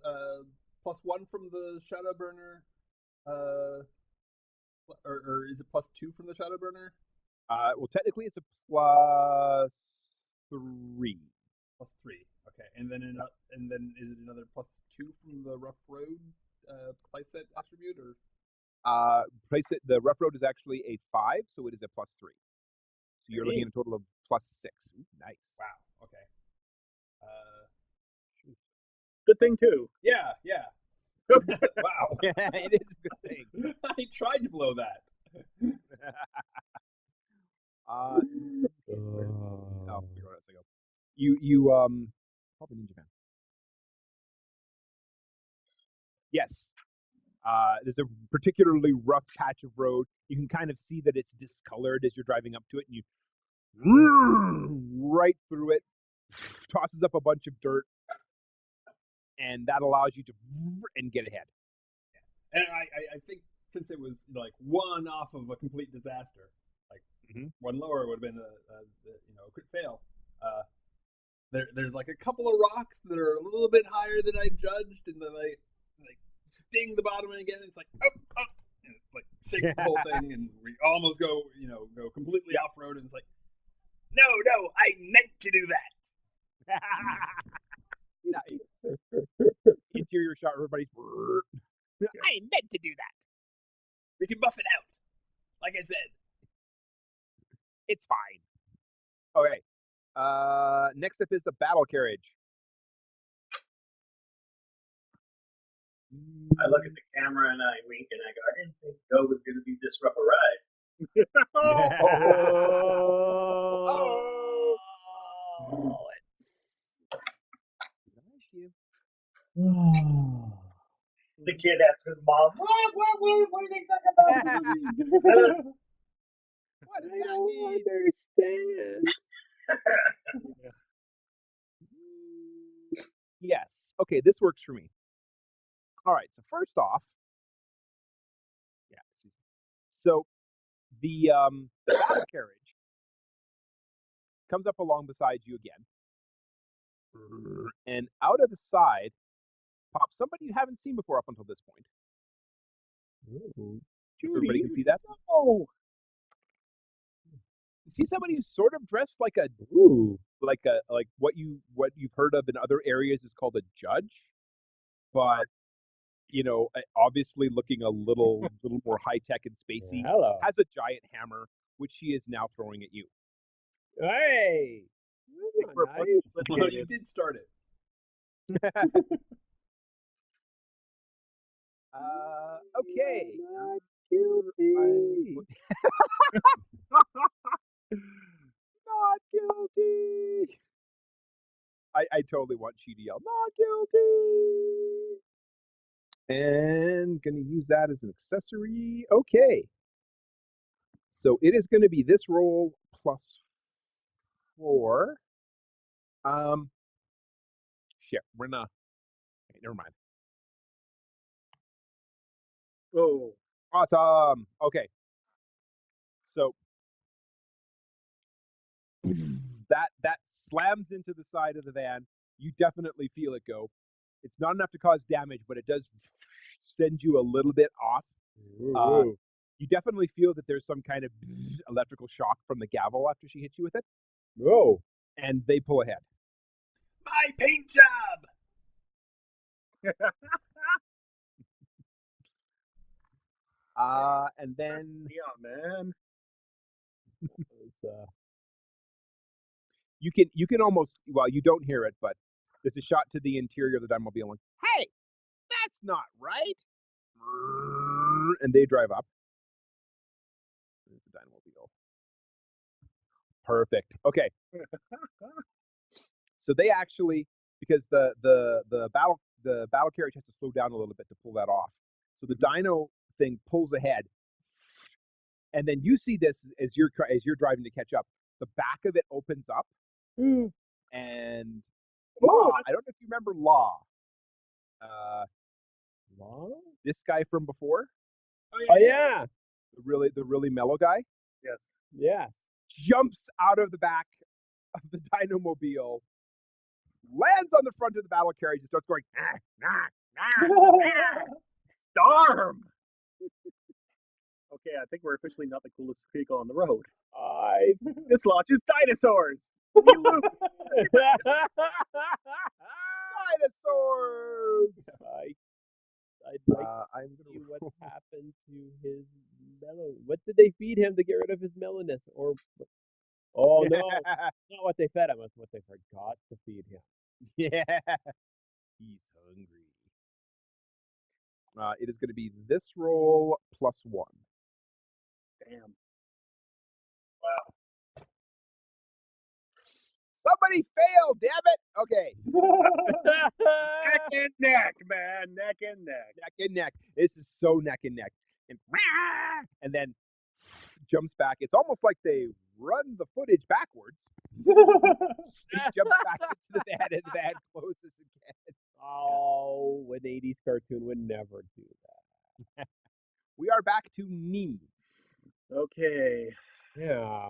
+1 from the Shadowburner, or is it +2 from the Shadowburner? Well, technically it's a +3. +3. Okay, and then is it another +2 from the Rough Road playset attribute, or? The rough road is actually a 5, so it is a +3. So you're looking at a total of +6. Ooh, nice. Wow. Okay. Good thing too. Yeah. Wow. It is a good thing. I tried to blow that. Oh, figure out how to go. You probably Ninja Fan. Yes. There's a particularly rough patch of road. You can kind of see that it's discolored as you're driving up to it, and you right through it, tosses up a bunch of dirt, and that allows you to and get ahead. And I think since it was like one off of a complete disaster, like one lower would have been a quick fail. There's like a couple of rocks that are a little bit higher than I judged, and then I like ding the bottom again. And it's like and it like shakes the whole thing, and we almost go completely off road, and it's like, no, I meant to do that. Nice. Interior shot, everybody's. I meant to do that. We can buff it out, like I said. It's fine. Okay. Next up is the battle carriage. I look at the camera and I wink and I go, I didn't think Go was going to be this rough a ride. Did I give kid asks his mom, what do you think talking about? What does I that don't mean? understand. Yes. Okay, this works for me. All right. So first off, yeah. So the battle carriage comes up along beside you again, and out of the side pops somebody you haven't seen before up until this point. Ooh. If everybody can see that. Oh, You see somebody who's sort of dressed like a Ooh. like what you've heard of in other areas is called a judge, but obviously looking a little more high tech and spacey. Hello. Has a giant hammer, which she is now throwing at you. Hey. for a Nice. punch, Well, you did start it. Okay. Not guilty. Not guilty. I totally want she to yell, not guilty. And gonna use that as an accessory. Okay. So it is going to be this roll plus 4. Shit, we're not. Okay, never mind. Oh, Awesome. Okay. So that slams into the side of the van. You definitely feel it go. It's not enough to cause damage, but it does send you a little bit off. Ooh. You definitely feel that there's some kind of electrical shock from the gavel after she hits you with it, Whoa. and they pull ahead. My paint job. And then yeah, man. you can almost, well, you don't hear it, but there's a shot to the interior of the Dynamobile. And, hey, that's not right. And they drive up. There's the Dynamobile. Perfect. Okay. So they actually, because the battle carriage has to slow down a little bit to pull that off. So the Dino thing pulls ahead, and then you see this as you're driving to catch up. The back of it opens up, and Law. I don't know if you remember Law. Law? This guy from before, Oh yeah. the really mellow guy, Yes. Yes. jumps out of the back of the Dynamobile, lands on the front of the battle carriage, and starts going, Storm. Okay, I think we're officially not the coolest vehicle on the road. This launches dinosaurs. dinosaurs. I'd like I'm to see gonna what happened to his mellow. What did they feed him to get rid of his mellowness? Or oh no, not what they fed him. It's what they forgot to feed him. Yeah, he's hungry. It is going to be this roll plus 1. Damn. Somebody failed, damn it. Okay. Neck and neck, man. Neck and neck. Neck and neck. This is so neck and neck. And then jumps back. It's almost like they run the footage backwards. He jumps back into the van, and the van closes again. Oh, an 80s cartoon would never do that. We are back to Nini. Okay. Yeah.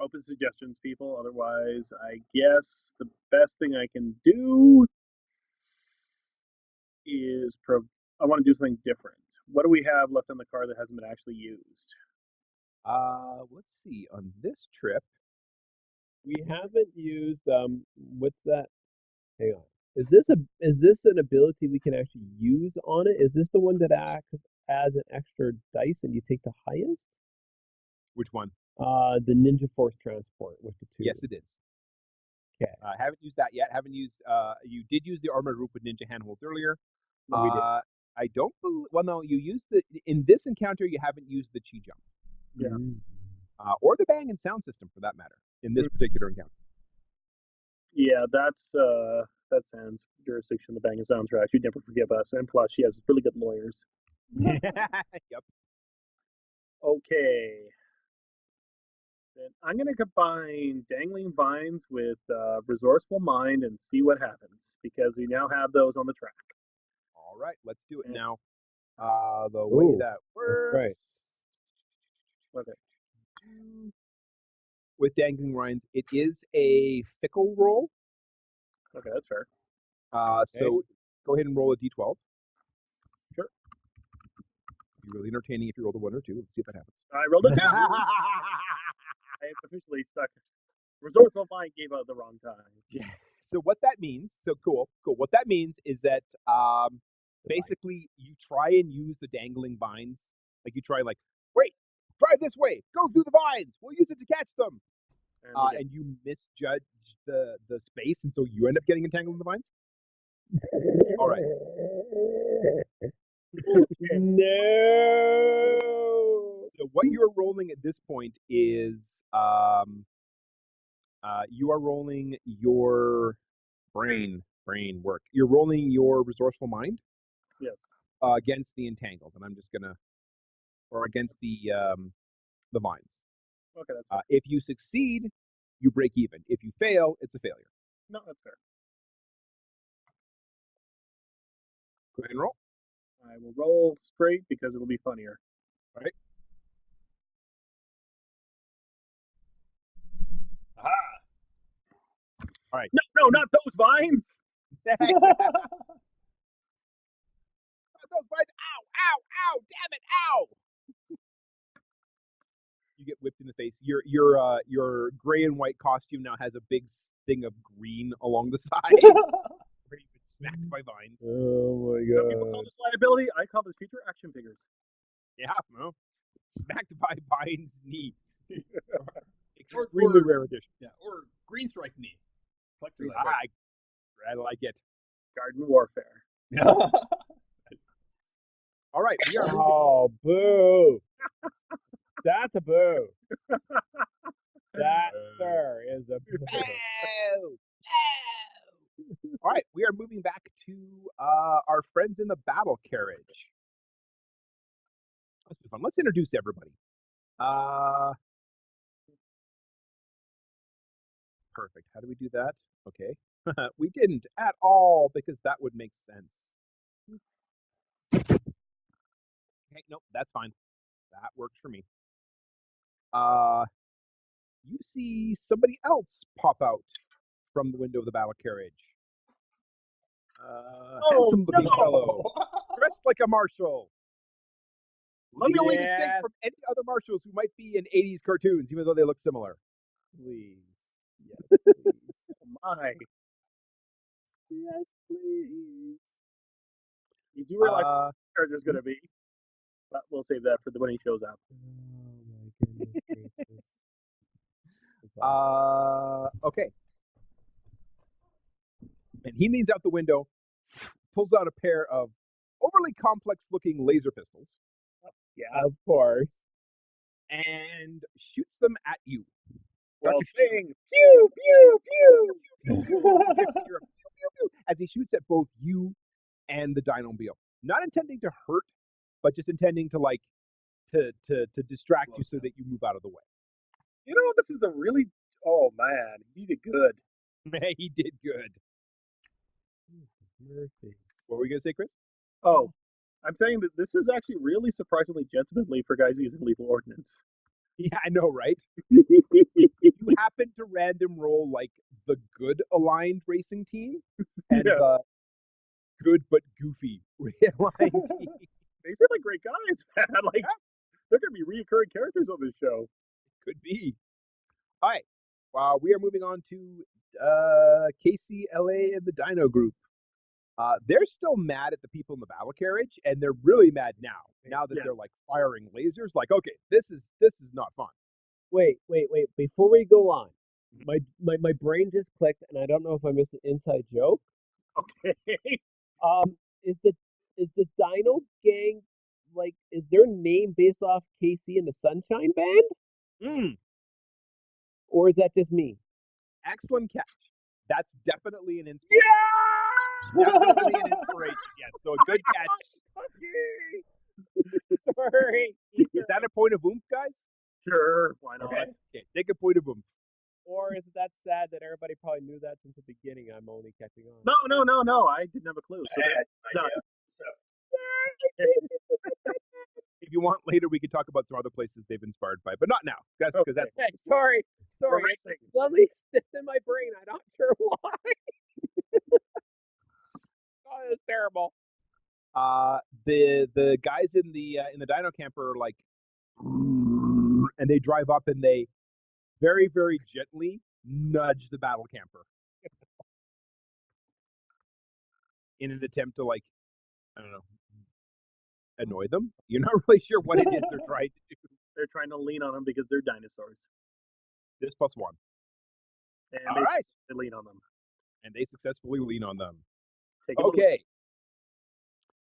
Open suggestions, people. Otherwise, I guess the best thing I can do is I want to do something different. What do we have left on the car that hasn't been actually used? Let's see. On this trip, We haven't used what's that? Hang on. Is this an ability we can actually use on it? Is this the one that acts as an extra dice and you take the highest? which one? The Ninja Force Transport with the 2. Yes, it is. Okay. Haven't used that yet. Haven't used. You did use the armored roof with ninja handholds earlier. No, we did. I don't believe. Well, no, you used in this encounter. You haven't used the chi jump. Yeah. Mm. Or the bang and sound system for that matter. In this particular encounter. Yeah, that sounds jurisdiction of the banging soundtrack. She'd never forgive us, and plus she has really good lawyers. Yep. Okay. Then I'm gonna combine dangling vines with resourceful mind and see what happens because we now have those on the track. All right, let's do it Yeah. now. The way Ooh, that that's right. works Okay. with dangling vines, it is a fickle roll. Okay, that's fair. So go ahead and roll a d12. Sure. Be really entertaining if you roll a 1 or 2. Let's see if that happens. I rolled a 2. I officially stuck. Resourceful mind gave out the wrong time. Yeah. So what that means, cool. What that means is that basically you try and use the dangling vines. Like you try wait, drive this way, go through the vines. We'll use it to catch them. And you misjudge the space, and so you end up getting entangled in the vines. All right. No. So what you're rolling at this point is you are rolling your brain work. You're rolling your resourceful mind. Yes. Against the entangled, and I'm just gonna, or against the vines. Okay, that's fair. If you succeed, you break even. If you fail, it's a failure. No, that's fair. Go ahead and roll. I will roll straight because it'll be funnier. All right. Aha! All right. No, not those vines. Those vines! Ow! Ow! Ow! Damn it! Ow! You get whipped in the face. Your gray and white costume now has a big thing of green along the side, where you've been smacked by vines. Oh my Some people call god. this liability. I call this future action figures. Yeah, no. Smacked by vines knee. Extremely rare edition. Yeah, or green strike knee. Collector's I like it. Garden warfare. item. All right, we are moving. Oh, boo. That's a boo. That, sir, is a boo. All right, we are moving back to our friends in the battle carriage. Let's be fun. Let's introduce everybody. Perfect. How do we do that? Okay. We didn't at all because that would make sense. Okay, nope, that's fine. That works for me. You see somebody else pop out from the window of the battle carriage. Handsome looking fellow, dressed like a marshal. Legally distinct from any other marshals who might be in 80s cartoons, even though they look similar. Please. Yes, please. Oh my. Yes, please. You do realize what the character's going to be. But we'll save that for when he shows up. Oh my goodness gracious. That's Okay. And he leans out the window, pulls out a pair of overly complex looking laser pistols. Yeah. Of course. And shoots them at you. Well, saying pew pew pew. As he shoots at both you and the Dino-mobile. Not intending to hurt, but just intending to to distract you so that you move out of the way. You know, this is a really. Oh man, he did good. He did good. Mercy. What were you gonna say, Chris? Oh, I'm saying that this is actually really surprisingly gentlemanly for guys using lethal ordnance. Yeah, I know, right? You happen to random roll like the good aligned racing team and the good but goofy aligned team. They seem like great guys, man. Like they're gonna be reoccurring characters on this show. Could be. All right. We are moving on to KCLA and the Dino Group. They're still mad at the people in the battle carriage, and they're really mad now. Now that they're like firing lasers, like, okay, this is not fun. Wait. Before we go on, my brain just clicked, and I don't know if I missed an inside joke. Okay. Is the Dino Gang is their name based off KC and the Sunshine Band, or is that just me? Excellent catch. That's definitely an inspiration. Definitely an inspiration. Yes. So a good catch. Sorry. Is that a point of oomph, guys? Sure, why not? Okay. Take a point of oomph. Or is that sad that everybody probably knew that since the beginning? I'm only catching on. No. I didn't have a clue. So done. If you want later, we can talk about some other places they've inspired by, but not now. That's because that's Hey, sorry. racing. Suddenly slipped in my brain. I'm not sure why. Oh, it was terrible. the guys in the Dino Camper are like, and they drive up and they very, very gently nudge the battle camper in an attempt to, like, I don't know, annoy them. You're not really sure what it is they're trying to do. They're trying to lean on them because they're dinosaurs. This +1. And All they right. lean on them. And they successfully lean on them. Take a little- Okay.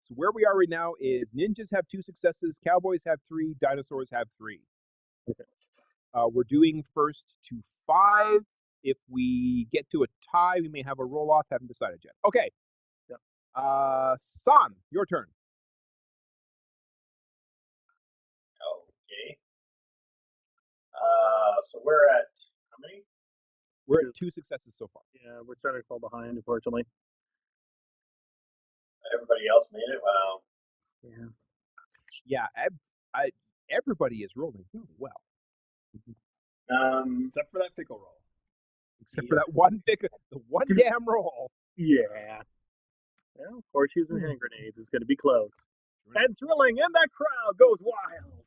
So where we are right now is Ninjas have 2 successes, Cowboys have 3, Dinosaurs have 3. Okay. We're doing first to 5. If we get to a tie, we may have a roll off. Haven't decided yet. Okay. Yep. San, your turn. Okay. So we're at how many? We're at 2 successes so far. Yeah, we're starting to fall behind, unfortunately. Everybody else made it. Wow. Yeah. Yeah, everybody is rolling really well, Except for that pickle roll. except for that one the one damn roll. Yeah. Well, horseshoes and hand grenades is going to be close. And thrilling, and that crowd goes wild.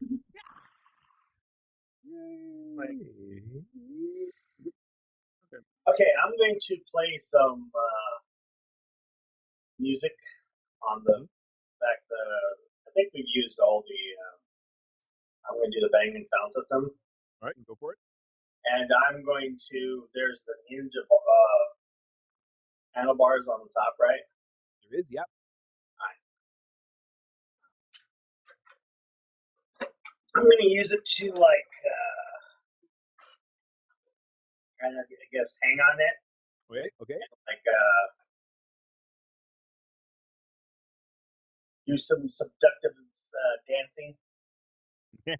Okay, I'm going to play some music on the back. I think we've used all the. I'm going to do the banging sound system, All right, go for it. and I'm going to. There's the ninja handlebars on the top right. There is, yep. I'm going to use it to like kind of, I guess, hang on it, Okay. like do some subductive dancing. Not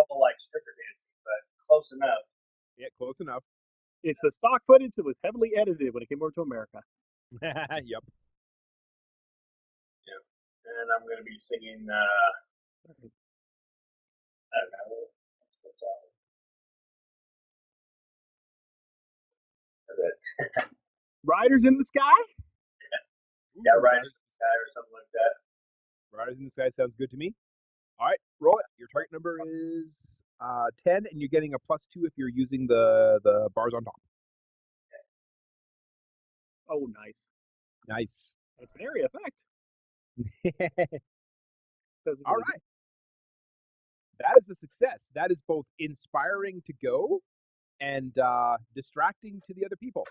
all like stripper dancing, but close enough. Yeah, close enough. It's the stock footage that was heavily edited when it came over to America. Yep. And I'm going to be singing. I don't know. What's all. Riders in the Sky? Yeah, Riders in the Sky or something like that. Riders in the Sky sounds good to me. All right, roll it. Your target number is 10, and you're getting a +2 if you're using the bars on top. Oh, nice. Nice. It's an area effect. All right. That is a success. That is both inspiring to go and distracting to the other people.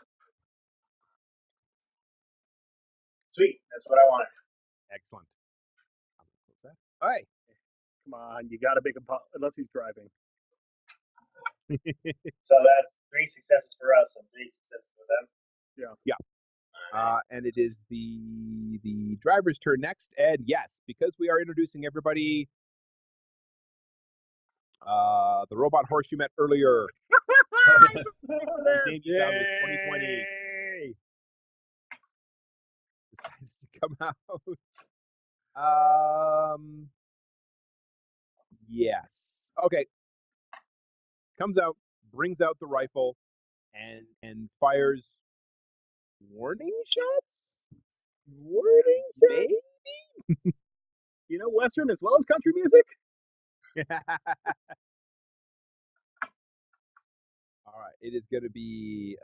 Sweet. That's what I wanted. Excellent. I'm gonna close that. All right. Come on, you got to make him pop, unless he's driving. So that's 3 successes for us and 3 successes for them. And it is the driver's turn next. And yes, because we are introducing everybody, the robot horse you met earlier. His name you found was 2020. Decides to come out. Yes. Okay. Comes out, brings out the rifle, and fires warning shots. Maybe. You know, Western as well as country music? All right. It is going to be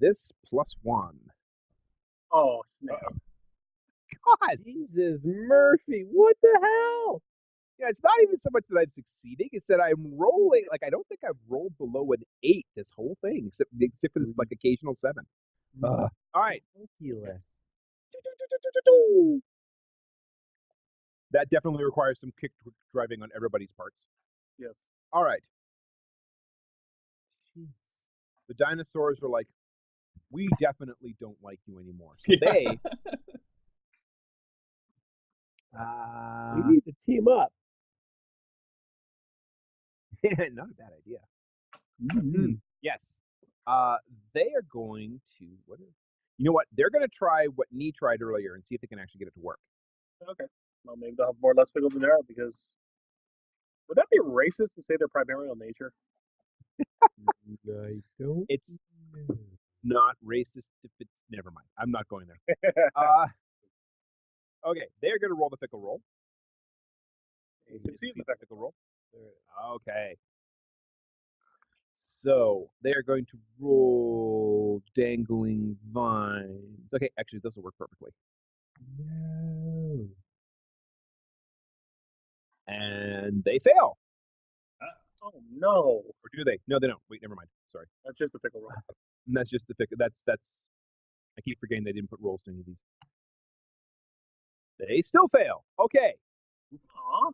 this +1. Oh, snap. God. Jesus Murphy, what the hell? Yeah, it's not even so much that I'm succeeding; it's that I'm rolling. Like, I don't think I've rolled below an 8 this whole thing, except for this like occasional 7. All right. Ridiculous. That definitely requires some kick driving on everybody's parts. Yes. All right. Jeez. The dinosaurs are like, we definitely don't like you anymore. So they We need to team up. not a bad idea. Yes. They are going to you know what? They're going to try what Nee tried earlier and see if they can actually get it to work. Okay. Well, maybe they'll have more or less fickle than they're because would that be racist to say they're primordial nature? I don't. It's not racist if it's never mind. I'm not going there. Okay, they're going to roll the fickle roll. Succeed the with fickle roll. Okay. So they are going to roll dangling vines. Okay, actually, this will work perfectly. No. And they fail. Oh no! Or do they? No, they don't. Wait, never mind. Sorry. That's just the fickle roll. And that's just the fickle. That's. I keep forgetting they didn't put rolls to any of these. They still fail. Okay. Aw.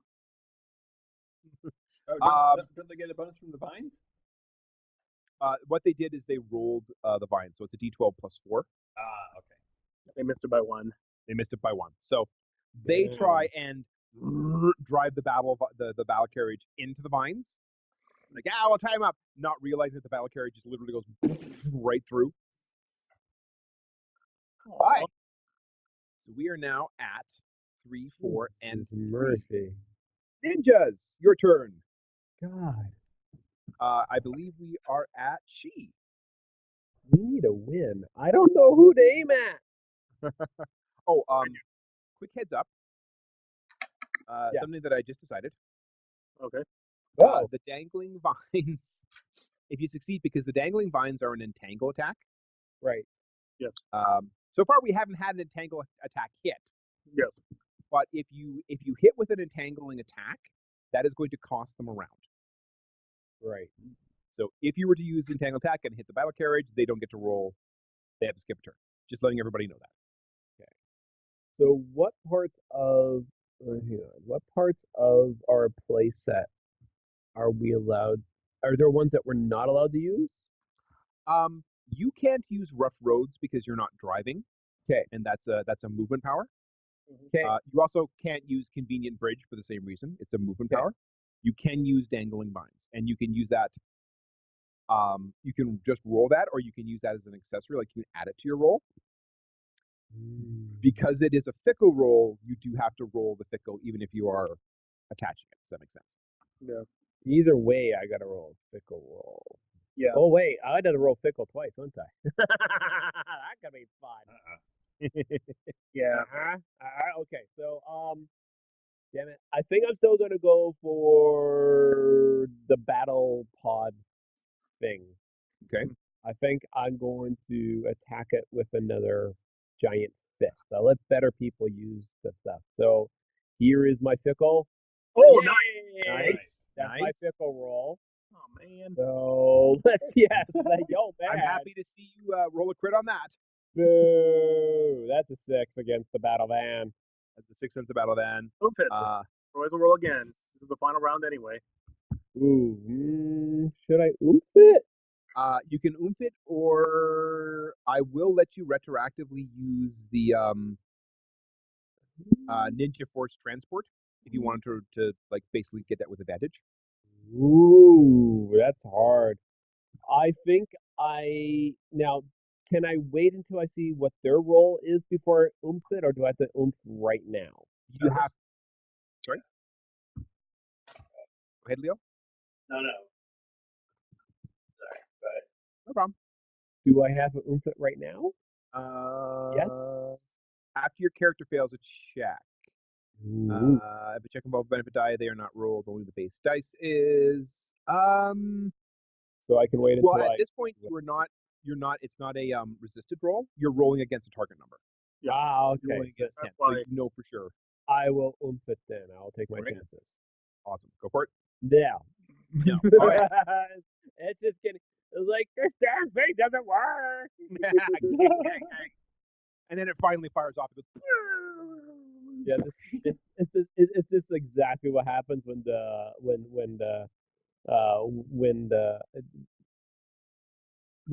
Don't they get a bonus from the vines? What they did is they rolled the vines, so it's a D12 plus 4. Okay. They missed it by 1. They missed it by 1. So they try and drive the battle carriage into the vines. Like, we'll tie them up, not realizing that the battle carriage just literally goes right through. All right. So we are now at 3, 4, and 3. Murphy. Ninjas, your turn. God. I believe we are at She. We need a win. I don't know who to aim at. Oh, quick heads up. Yes. Something that I just decided. Okay. The dangling vines. If you succeed, because the dangling vines are an entangle attack. Right. Yes. So far, we haven't had an entangle attack hit. Yes. But if you hit with an entangling attack, that is going to cost them a round. Right. So if you were to use the entangle attack and hit the battle carriage, they don't get to roll. They have to skip a turn. Just letting everybody know that. So what parts of our play set are we allowed? Are there ones that we're not allowed to use? You can't use rough roads because you're not driving. Okay. And that's a movement power. Okay. You also can't use convenient bridge for the same reason. It's a movement power. You can use dangling vines, and you can use that. You can just roll that, or you can use that as an accessory, like you can add it to your roll. Because it is a fickle roll, you do have to roll the fickle, even if you are attaching it. Does that make sense? Yeah. Either way, I gotta roll fickle roll. Yeah. Oh wait, I gotta roll fickle twice, wouldn't I? That could be fun. Yeah. Okay, so damn it, I think I'm still gonna go for the battle pod thing. Okay. I think I'm going to attack it with another giant fist. I'll let better people use the stuff. So here is my fickle. Oh, Yay! nice. That's my fickle roll. Oh man. So let's yo man. I'm happy to see you roll a crit on that. Boo! That's a 6 against the battle van. That's the 6 cents of battle van. Oof it. Roy's will roll again. This is the final round anyway. Ooh, should I oof it? You can oomph it, or I will let you retroactively use the Ninja Force Transport if you wanted to like basically get that with advantage. Ooh, that's hard. I think now. Can I wait until I see what their role is before I oomph it, or do I have to oomph right now? You have. Sorry. Go ahead, Leo. No. Sorry. Go ahead. No problem. Do I have to oomph it right now? Yes. After your character fails a check. If a check involves benefit die, they are not rolled. Only the base dice is. So I can wait until. Well, at this point, you're not. It's not a resisted roll. You're rolling against a target number. Okay. You're rolling against 10, so you know for sure. I will oomph it then. I'll take my chances. Awesome. Go for it. Yeah. No. All right. It's just getting. It's like this damn thing doesn't work. And then it finally fires off. It goes. Yeah, it's just exactly what happens when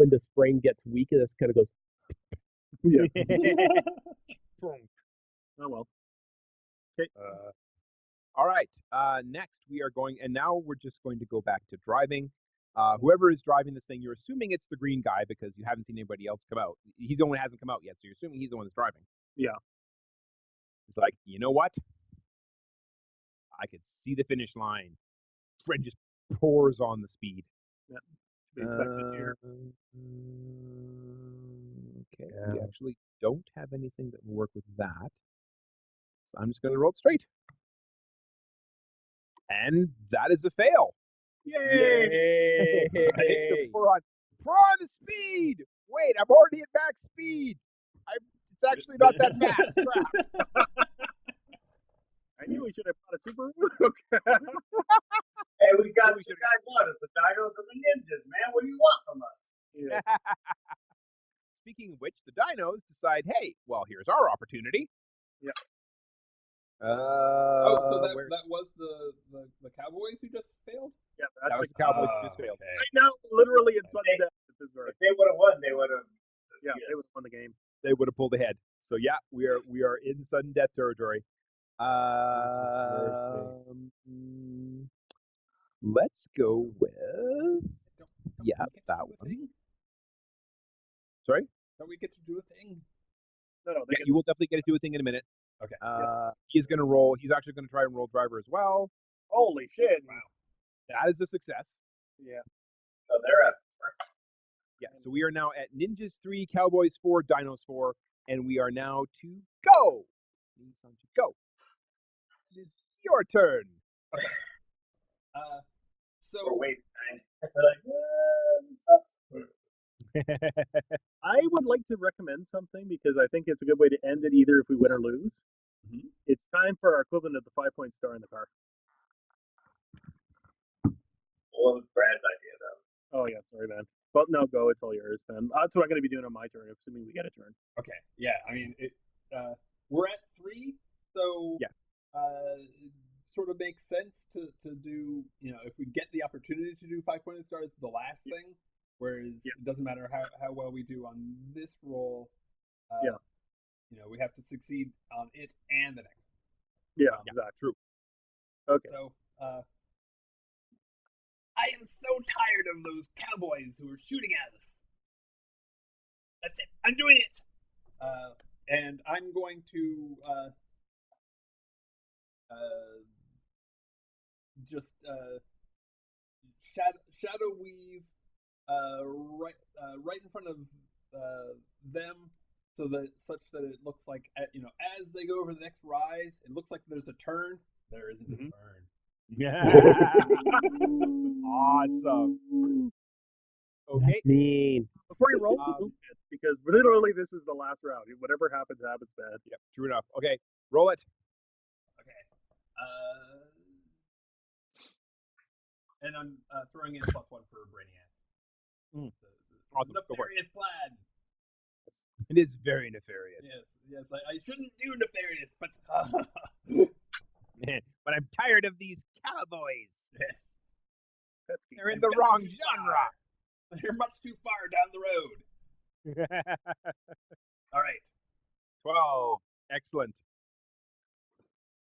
the spring gets weak. It just kind of goes. Yes. Oh well. Okay. All right. Next, we are going, and now we're just going to go back to driving. Whoever is driving this thing, you're assuming it's the green guy because you haven't seen anybody else come out. He's the one who hasn't come out yet, so you're assuming he's the one that's driving. Yeah. It's like, you know what? I could see the finish line. Fred just pours on the speed. Yeah. To be expected here. Okay, we actually don't have anything that will work with that. So I'm just going to roll it straight. And that is a fail. Yay! So pour on the speed. Wait, I'm already at max speed. It's actually not that fast. Crap. I knew we should have bought a Subaru. Hey, we got two guys on us, the Dinos and the Ninjas, man. What do you want from us? Yeah. Speaking of which, the dinos decide, hey, well, here's our opportunity. Yeah. So that was the Cowboys who just failed? Yeah, that was the Cowboys who just failed. Okay. Right now, literally in sudden death. If they would have won, they would have. Yeah, they would have won the game. They would have pulled ahead. So yeah, we are in sudden death territory. Let's go with that one. Sorry? Don't we get to do a thing? No, Yeah, you will definitely get to do a thing in a minute. Okay. He's going to roll. He's actually going to try and roll driver as well. Holy shit! Wow. That is a success. Yeah. So they're at. Yeah. So we are now at Ninjas 3, Cowboys 4, Dinos 4, and we are now to go. Go. It is your turn. Okay. So Wait, they're like, this sucks. I would like to recommend something because I think it's a good way to end it either if we win or lose. Mhm. It's time for our equivalent of the 5-point star in the car. Well, it was Brad's idea, though. Oh, yeah, sorry, man. Well, no, go. It's all yours, man. That's what I'm going to be doing on my turn, assuming we get a turn. okay, yeah. I mean, we're at 3, so Yeah. it sort of makes sense to do. If we get the opportunity to do 5-point stars, the last thing. Whereas it doesn't matter how well we do on this roll. We have to succeed on it and the next one. Yeah, exactly. True. Okay. So I am so tired of those cowboys who are shooting at us. That's it. I'm doing it. And I'm going to just shadow weave right in front of them, such that it looks like as they go over the next rise, it looks like there's a turn. There isn't a turn. Yeah. Awesome. Okay. That's mean. Before you roll, because literally this is the last round. Whatever happens, happens, man. Yep. True enough. Okay. Roll it. Okay. And I'm throwing in +1 for Brainiac. Awesome. Go for it. Nefarious plan. It is very nefarious. Yes. I shouldn't do nefarious, but but I'm tired of these cowboys. yes. They're in the wrong genre. They're much too far down the road. All right. 12. Excellent.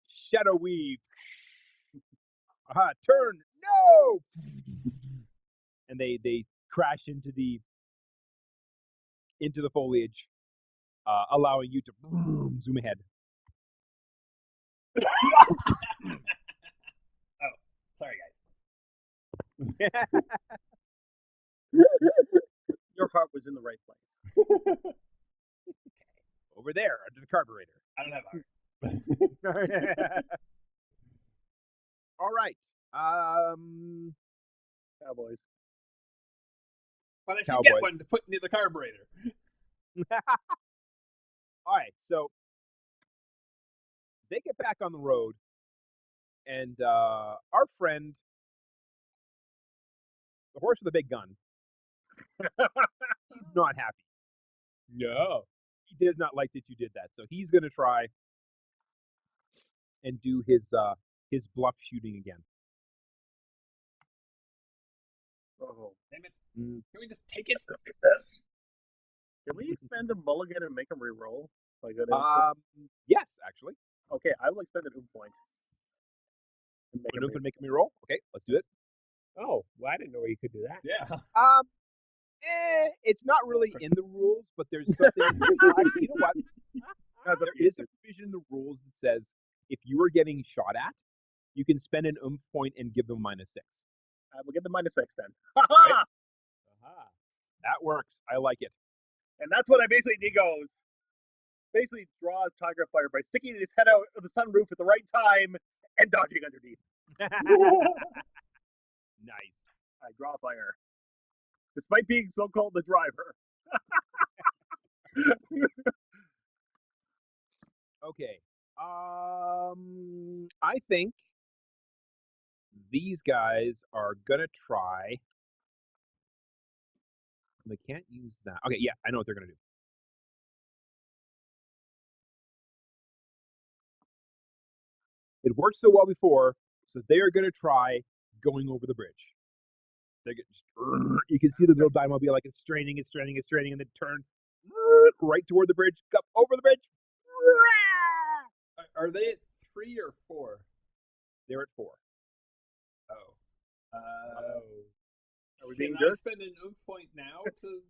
Shadow weave. Turn. No. And they crash into the foliage, allowing you to zoom ahead. Oh, sorry, guys. Your heart was in the right place. Over there, under the carburetor. I don't have heart. All right. Cowboys. But I should Cowboys. get one to put near the carburetor. All right, so they get back on the road, and our friend, the horse with the big gun, he's not happy. No. He does not like that you did that, so he's going to try and do his bluff shooting again. Oh. Damn it. Can we just take it? Success. Can we expend a mulligan and make him re-roll? Like an Yes, actually. Okay, I will expend an point. Make me roll. Okay, let's do it. Oh, well, I didn't know you could do that. Yeah. It's not really in the rules, but there's something. Actually, you know what? There is a provision in the rules that says if you are getting shot at, you can spend an point and give them -6. We'll get the -6 then. Right? That works. I like it. And that's what I basically did. Goes basically draws Tiger Fire by sticking his head out of the sunroof at the right time and dodging underneath. Nice. I draw fire, despite being so-called the driver. Okay. I think these guys are gonna try. They can't use that. Okay, yeah, I know what they're gonna do. It worked so well before, so they are gonna try going over the bridge. You can see the little dino be like it's straining, and then turn right toward the bridge, up over the bridge. Are they at 3 or 4? They're at 4. Oh. Are we Can being I jerks? spend an point now to?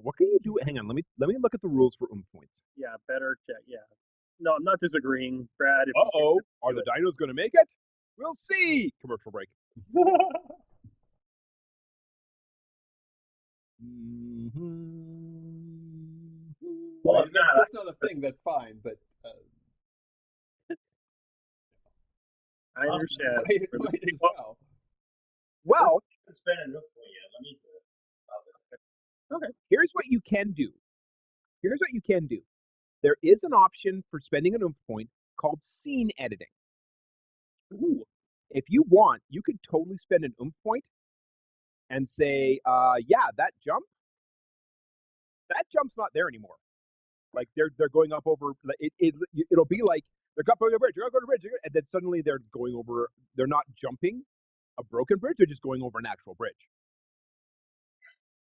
What can you do? Hang on, let me look at the rules for points. Yeah, better check. Yeah. No, I'm not disagreeing, Brad. Are the dinos going to make it? We'll see. Commercial break. Well, if that's not a thing, that's fine. But I understand. Well, let's spend a nook for you. Let me do it. Okay. Here's what you can do. There is an option for spending an point called scene editing. Ooh. If you want, you could totally spend an point and say, yeah, that jump's not there anymore. Like they're going up over it'll be like they're going over the bridge, and then suddenly they're going over. They're not jumping a broken bridge; they're just going over an actual bridge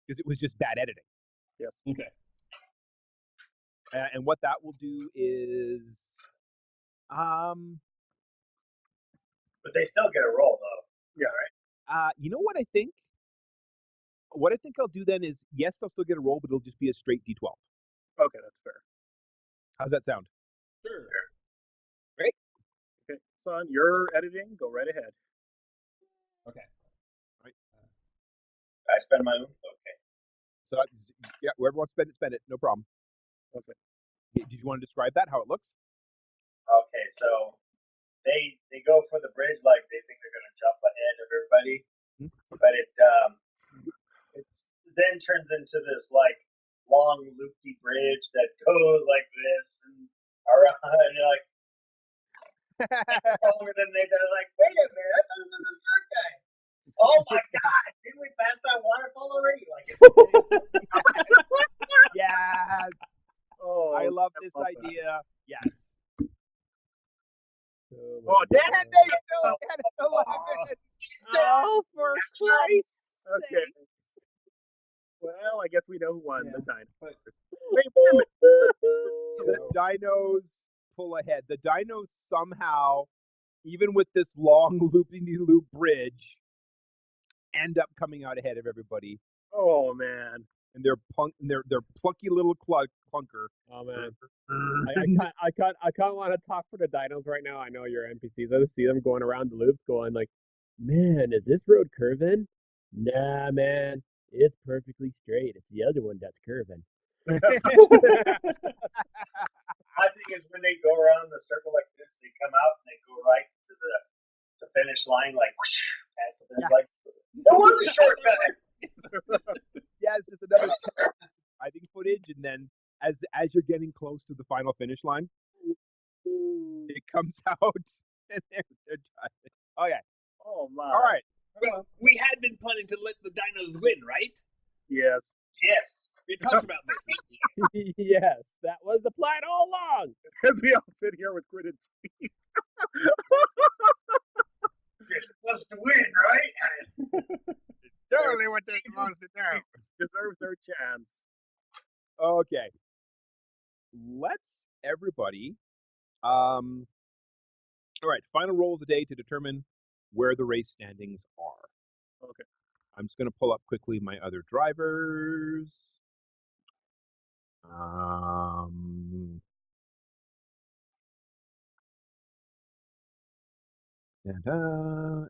because it was just bad editing. Yes. Okay. And what that will do is, but they still get a roll though. Yeah. Right. You know what I think? What I think I'll do then is, yes, they'll still get a roll, but it'll just be a straight D12. Okay, that's fair. How's that sound? Sure. Great. Okay, son, you're editing. Go right ahead. Okay. Right. I spend my own. Okay. So yeah, whoever wants to spend it. No problem. Okay. Did you want to describe that? How it looks? Okay, so they go for the bridge like they think they're gonna jump ahead of everybody, but it then turns into this like long loopy bridge that goes like this and around, and you're like longer than they're like, wait a minute, this is a short guy. Oh my god, didn't we pass that waterfall already? Like Yes. Oh, I love this idea. Yes. Oh, Dan, they still get it. Oh, for Christ's okay. sake. Well, I guess we know who won the dinosaurs. Wait a minute. The dinos pull ahead. The dinos somehow, even with this long loopy-loop bridge, end up coming out ahead of everybody. Oh man. And they're plucky little clunker. Oh man, I kind of want to talk for the dinos right now. I know you're NPCs. I just see them going around the loops, going like, "Man, is this road curving? Nah, man, it's perfectly straight. It's the other one that's curving." my thing is when they go around the circle like this, they come out and they go right to the finish line, like whoosh, past the finish line. That was a shortcut. Yeah, it's just another driving footage, and then as you're getting close to the final finish line, it comes out, and they're driving. Okay. Oh my. All right. Well, we had been planning to let the dinos win, right? Yes. Yes. We talked about this. Yes, that was the plan all along. As we all sit here with gritted teeth. You're supposed to win, right? Totally what they're supposed to do. Deserves Okay. Let's everybody. All right. Final roll of the day to determine where the race standings are. Okay. I'm just going to pull up quickly my other drivers.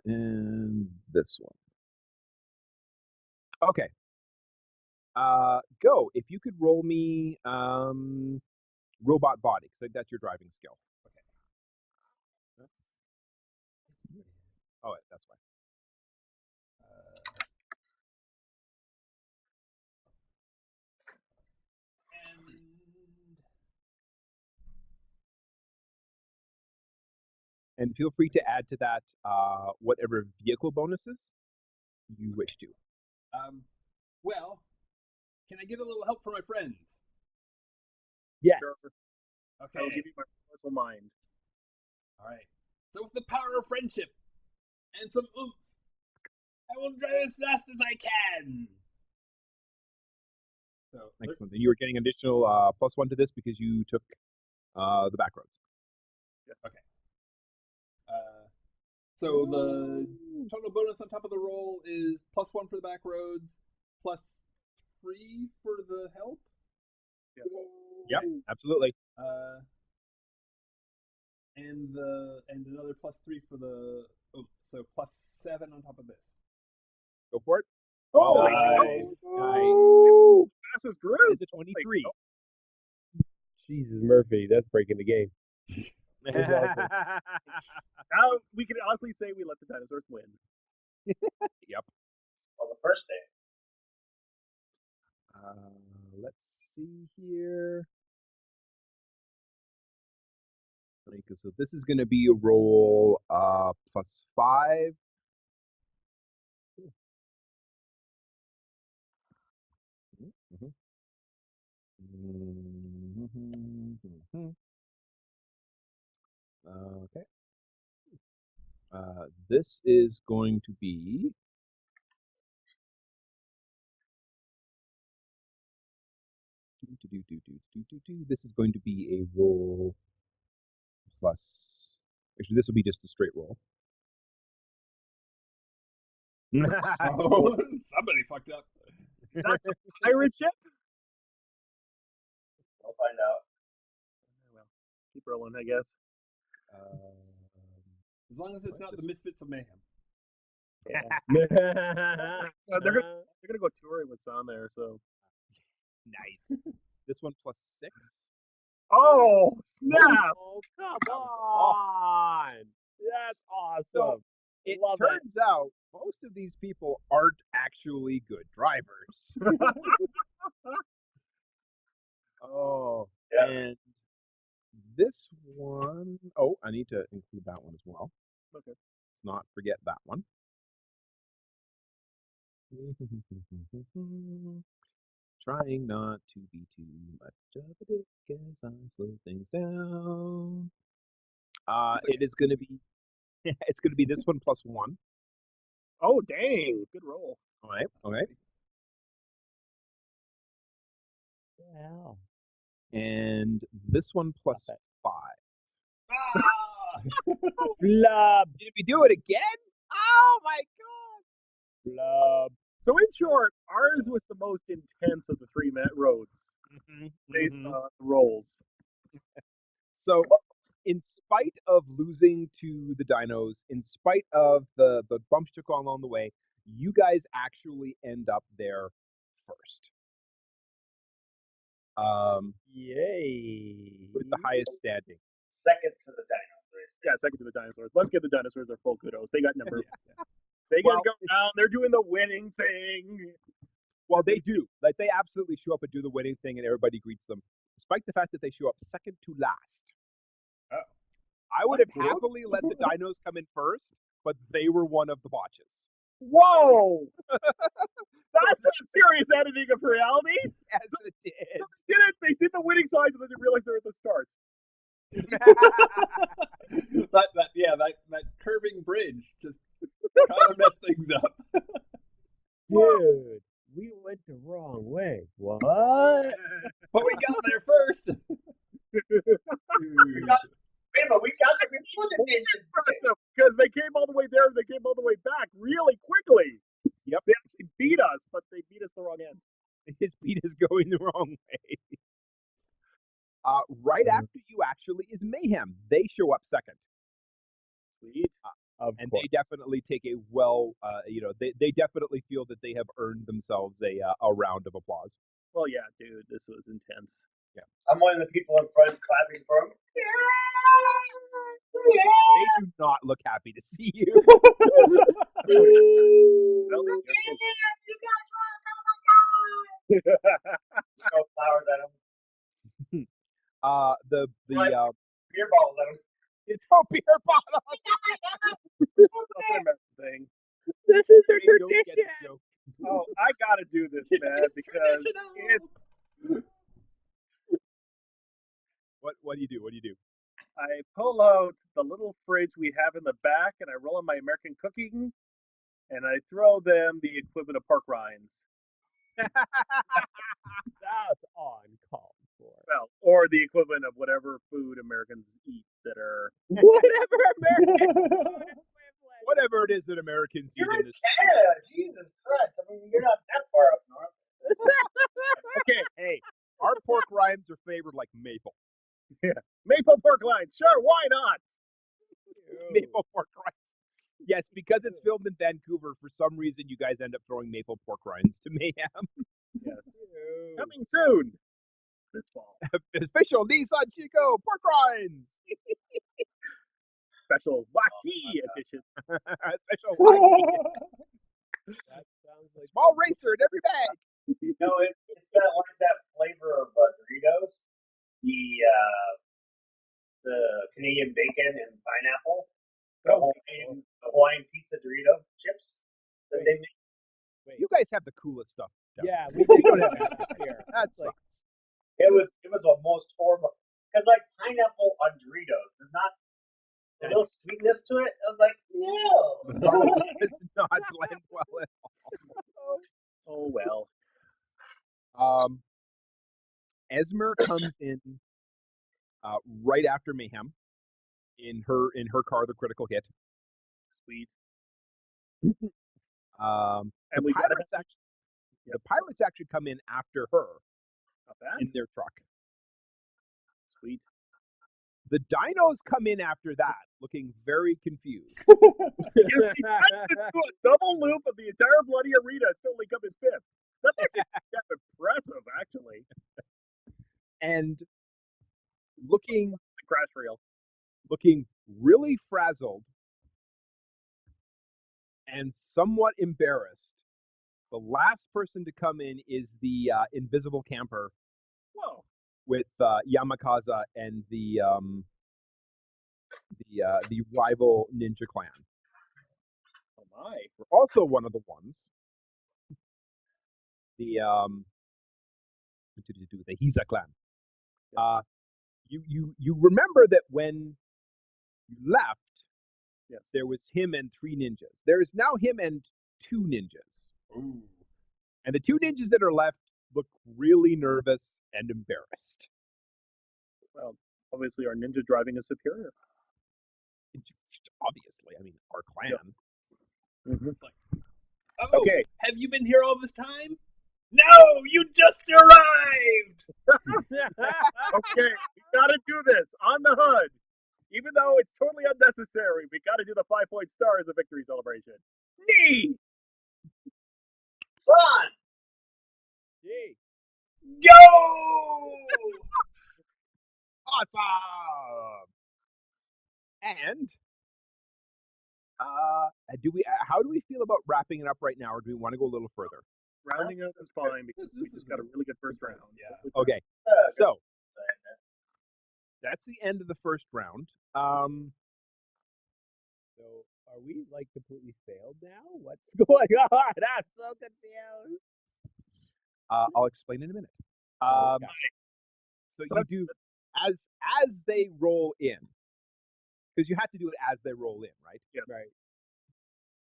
And this one. Okay. Go. If you could roll me robot body, because that's your driving skill. Okay. Oh, that's why. And feel free to add to that whatever vehicle bonuses you wish to. Well, can I get a little help from my friends? Yes. Sure. Okay. I'll give you my personal mind. All right. So with the power of friendship and some oomph, I will drive as fast as I can. So excellent. And you were getting additional +1 to this because you took the back roads. Yes. Okay. So the total bonus on top of the roll is +1 for the back roads, +3 for the help. Yes. Yep, absolutely. And another +3 for the so +7 on top of this. Go for it. Holy nice. Fastest group. It's a 23. Jesus, Murphy, that's breaking the game. Now we can honestly say we let the dinosaurs win. Yep. On the first day. Let's see here. So this is going to be a roll +5. Okay. This is going to be this is going to be a roll plus. Actually, this will be just a straight roll. Oh, somebody fucked up. That's a pirate ship? I'll find out. Well, keep rolling, I guess. As long as it's not the Misfits of Mayhem. Yeah. They're gonna go touring with on there, so Nice. This one +6. Oh snap! Oh, come on! That's awesome. So it turns out most of these people aren't actually good drivers. Oh, Yeah. and this one, oh, I need to include that one as well. Okay. Let's not forget that one. Trying not to be too much of a dick as I slow things down. It is going to be, it's going to be this one +1. Oh dang! Good roll. All right. Okay. Wow. And this one +5. Ah! Flub. Did we do it again? Oh my god! Flub. So in short, ours was the most intense of the three roads based on the rolls. So, in spite of losing to the dinos, in spite of the bumps you took on along the way, you guys actually end up there first. Yay. With the highest standing. Second to the dinosaurs. Yeah, second to the dinosaurs. Let's give the dinosaurs their full kudos. They got number. Yeah. They gotta go down. They're doing the winning thing. Well, they do. Like, they absolutely show up and do the winning thing, and everybody greets them, despite the fact that they show up second to last. Oh. I would have happily let the dinos come in first, but they were one of the botches. Whoa! That's a serious editing of reality. Yes, it did. They did the winning signs, and then they realized they're at the start. that curving bridge just kind of messed things up. Dude, we went the wrong way. What? ninjas. Impressive, because they came all the way there and they came all the way back really quickly. Yep. They actually beat us, but they beat us the wrong end. His beat is going the wrong way. Right after you actually is Mayhem. They show up second. Sweet. And they definitely take a they definitely feel that they have earned themselves a round of applause. Well, yeah, dude, this was intense. I'm one of the people in front clapping for him. They do not look happy to see you. Well, Throw flowers at him. The Beer bottles at him. it's a beer bottle. That's an American thing. This is their They don't get the tradition. joke. Oh, I gotta do this, man, because it's. What do you do? What do you do? I pull out the little fridge we have in the back, and I roll in my American cooking, and I throw them the equivalent of pork rinds. That's uncalled for. Well, or the equivalent of whatever food Americans eat that are. Whatever American Whatever it is that Americans eat You're in in this. Canada. Jesus Christ. I mean, you're not that far up north. Okay, hey, our pork rinds are flavored like maple. Maple pork rinds. Sure, why not? Maple pork rinds. Yes, because it's filmed in Vancouver, for some reason you guys end up throwing maple pork rinds to Mayhem. Yes. Coming soon. This fall. Official Nissan Chico pork rinds. Special wacky edition. Special wacky. That sounds like Small racer in every bag. No, it's that like that flavor of Doritos, the Canadian bacon and pineapple, the Hawaiian pizza Dorito chips that they make. You guys have the coolest stuff. down Yeah, there. we don't have that here. That It's like, sucks. It was the most horrible because like pineapple on Doritos does not a little sweetness to it. I was like, no. It's not blend well at Oh well. all. Esmer comes in right after Mayhem in her car, the critical hit. Sweet. And And the pirates actually come in after her Not bad. in their truck. Sweet. The dinos come in after that, looking very confused. Because he tries to do a double loop of the entire bloody arena and still only come in fifth. That's actually kind of impressive, actually. And looking The crash reel. really frazzled and somewhat embarrassed. The last person to come in is the invisible camper Whoa. with Yamakaza and the rival ninja clan. Oh my. We're also one of the ones. The Hisa clan. You remember that when you left, Yes. there was him and 3 ninjas. There is now him and 2 ninjas. Ooh. And the 2 ninjas that are left look really nervous and embarrassed. Well, obviously our ninja driving is superior. Obviously, I mean, our clan. Oh, Okay. have you been here all this time? No, you just arrived. Okay, we gotta do this on the HUD. Even though it's totally unnecessary, we gotta do the 5-point star as a victory celebration. Nee! Ron, Gee. Go! Awesome! And how do we feel about wrapping it up right now, or do we want to go a little further? Rounding up is fine because we just got a really good first round. Yeah. Okay, good. so that's the end of the first round. So are we like completely failed now? What's going on? I'm so confused. I'll explain in a minute. Okay. So you do as they roll in, because you have to do it as they roll in, right? Yes. Right.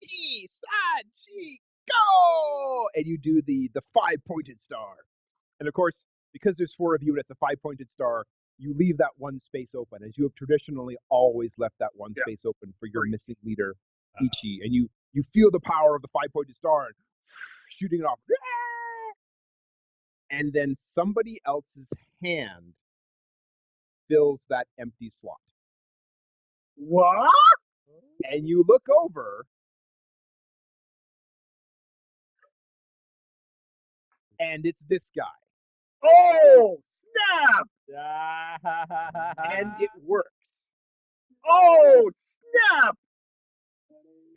Nissan Chico, and you do the 5-pointed star, and of course, because there's 4 of you and it's a 5-pointed star, you leave that one space open, as you have traditionally always left that one Yeah. space open for your Great. missing leader, Ichi, and you feel the power of the 5-pointed star and shooting it off. And then somebody else's hand fills that empty slot. What? And you look over, and it's this guy. Oh, snap! And it works. Oh, snap!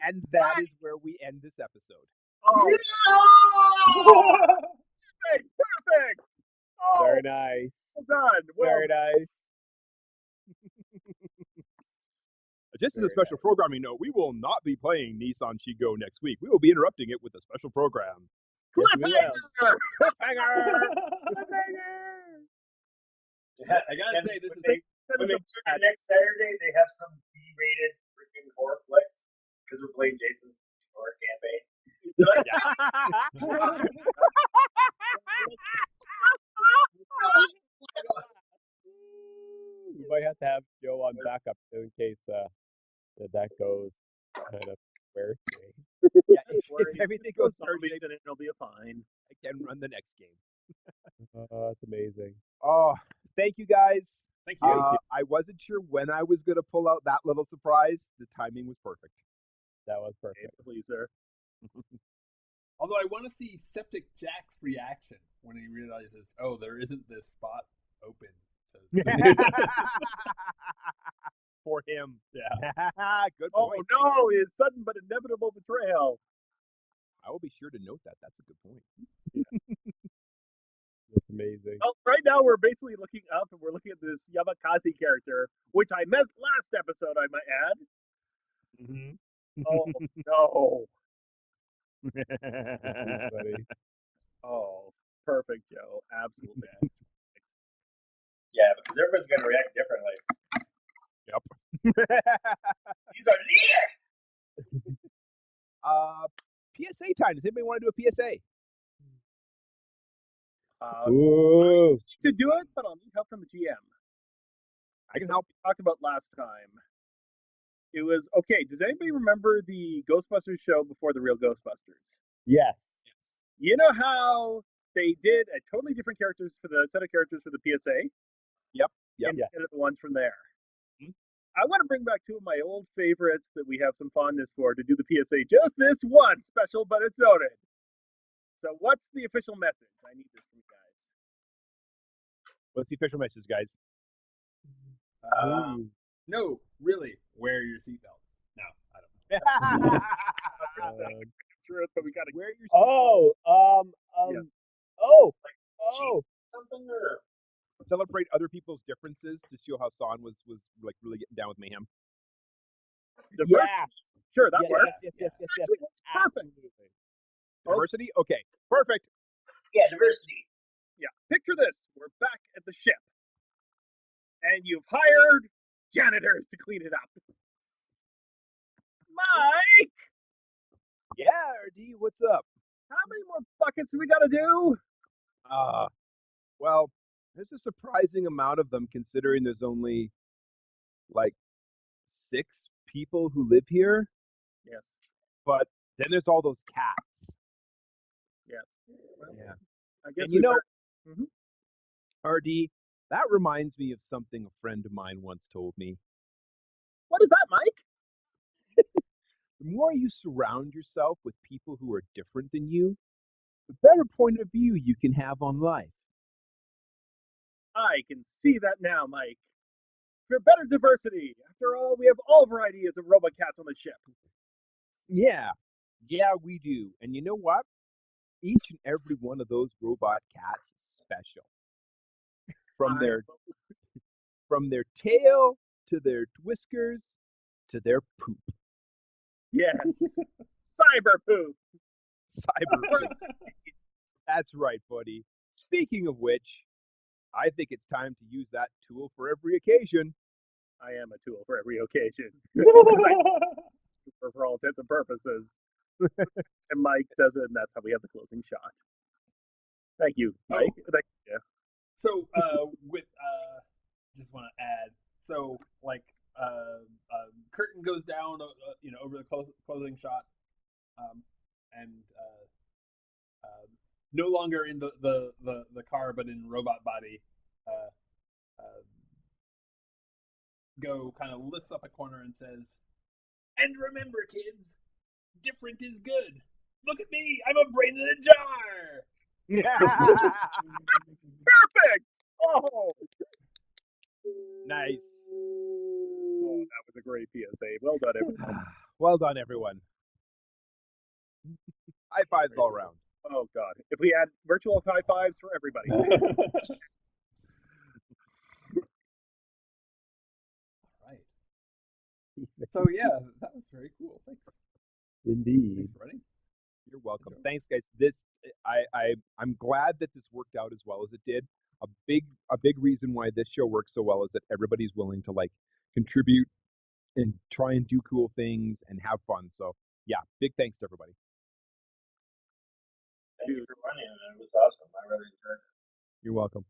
And that is where we end this episode. Oh, perfect! Oh, Very nice. well done. Well, Very nice. Just as a Very special programming note, we will not be playing Nissan Shigo next week. We will be interrupting it with a special program. cliffhanger! I gotta say, this is when they took it next Saturday, they have some B-rated freaking horror flicks because we're playing Jason's horror campaign. We might have to have Joe on backup too, in case that goes kind of weird. Yeah, if everything goes zombies in it, it'll be fine. I can run the next game. That's amazing. Oh, thank you guys. thank you. I wasn't sure when I was going to pull out that little surprise. The timing was perfect. That was perfect. Please, sir. Although I want to see Septic Jack's reaction when he realizes, oh, there isn't this spot open. For him. Yeah. Good Oh point. no, his sudden but inevitable betrayal. I will be sure to note that. That's a good point. That's amazing. Well, right now we're basically looking up and we're looking at this Yamakaze character, which I missed last episode, I might add. Mm-hmm. Oh no. That's funny. Oh, perfect, Joe. Absolutely. Yeah, because everyone's going to react differently. Yep. These are leader. PSA time. Does anybody want to do a PSA? Ooh. To do it, but I'll need help from the GM. I can help. We talked about last time. It was okay. Does anybody remember the Ghostbusters show before the real Ghostbusters? Yes. You know how they did a totally different characters for the set of characters for the PSA? Yep. Instead of the ones from there. Hmm? I want to bring back two of my old favorites that we have some fondness for to do the PSA just this once, special, but it's noted. So what's the official message? I need this from you guys. What's the official message, guys? No, really, wear your seatbelt. No, I don't. Truth, but we gotta Wear your Yeah. Something or celebrate other people's differences to show how San was like really getting down with mayhem. Diversity. Sure, that works. Yes. Actually, that's perfect. Absolutely. Diversity? Okay, perfect. yeah, diversity. Yeah. Picture this. We're back at the ship. And you've hired janitors to clean it up. Mike! Yeah, RD, what's up? How many more buckets do we gotta do? Well, there's a surprising amount of them considering there's only like 6 people who live here. Yes. But then there's all those cats. Yes. Well, Yeah. I guess And you know, Mhm. RD, that reminds me of something a friend of mine once told me. What is that, Mike? The more you surround yourself with people who are different than you, the better point of view you can have on life. I can see that now, Mike. For better diversity. After all, we have all varieties of robot cats on the ship. Yeah, we do. And you know what? Each and every one of those robot cats is special. From their tail to their whiskers to their poop. Yes. Cyber poop. Cyber poop. That's right, buddy. Speaking of which, I think it's time to use that tool for every occasion. I am a tool for every occasion. for all intents and purposes. And Mike does it, and that's how we have the closing shot. Thank you, Mike. Thank you. So just want to add. So like curtain goes down, over the closing shot, and no longer in the car, but in robot body. Uh, uh, Go kind of lifts up a corner and says, "And remember, kids, different is good. Look at me, I'm a brain in a jar." Perfect. Oh, Nice. oh, that was a great PSA. Well done, everyone. Well done, everyone. High fives all around. Oh God, if we had virtual high fives for everybody. Right. So yeah, that was very cool. Thanks. Indeed. Thanks, buddy. You're welcome. Thanks, guys. I'm glad that this worked out as well as it did. A big reason why this show works so well is that everybody's willing to like contribute and try and do cool things and have fun. So yeah, big thanks to everybody. Thank you for running it. It was awesome. I really enjoyed it. You're welcome.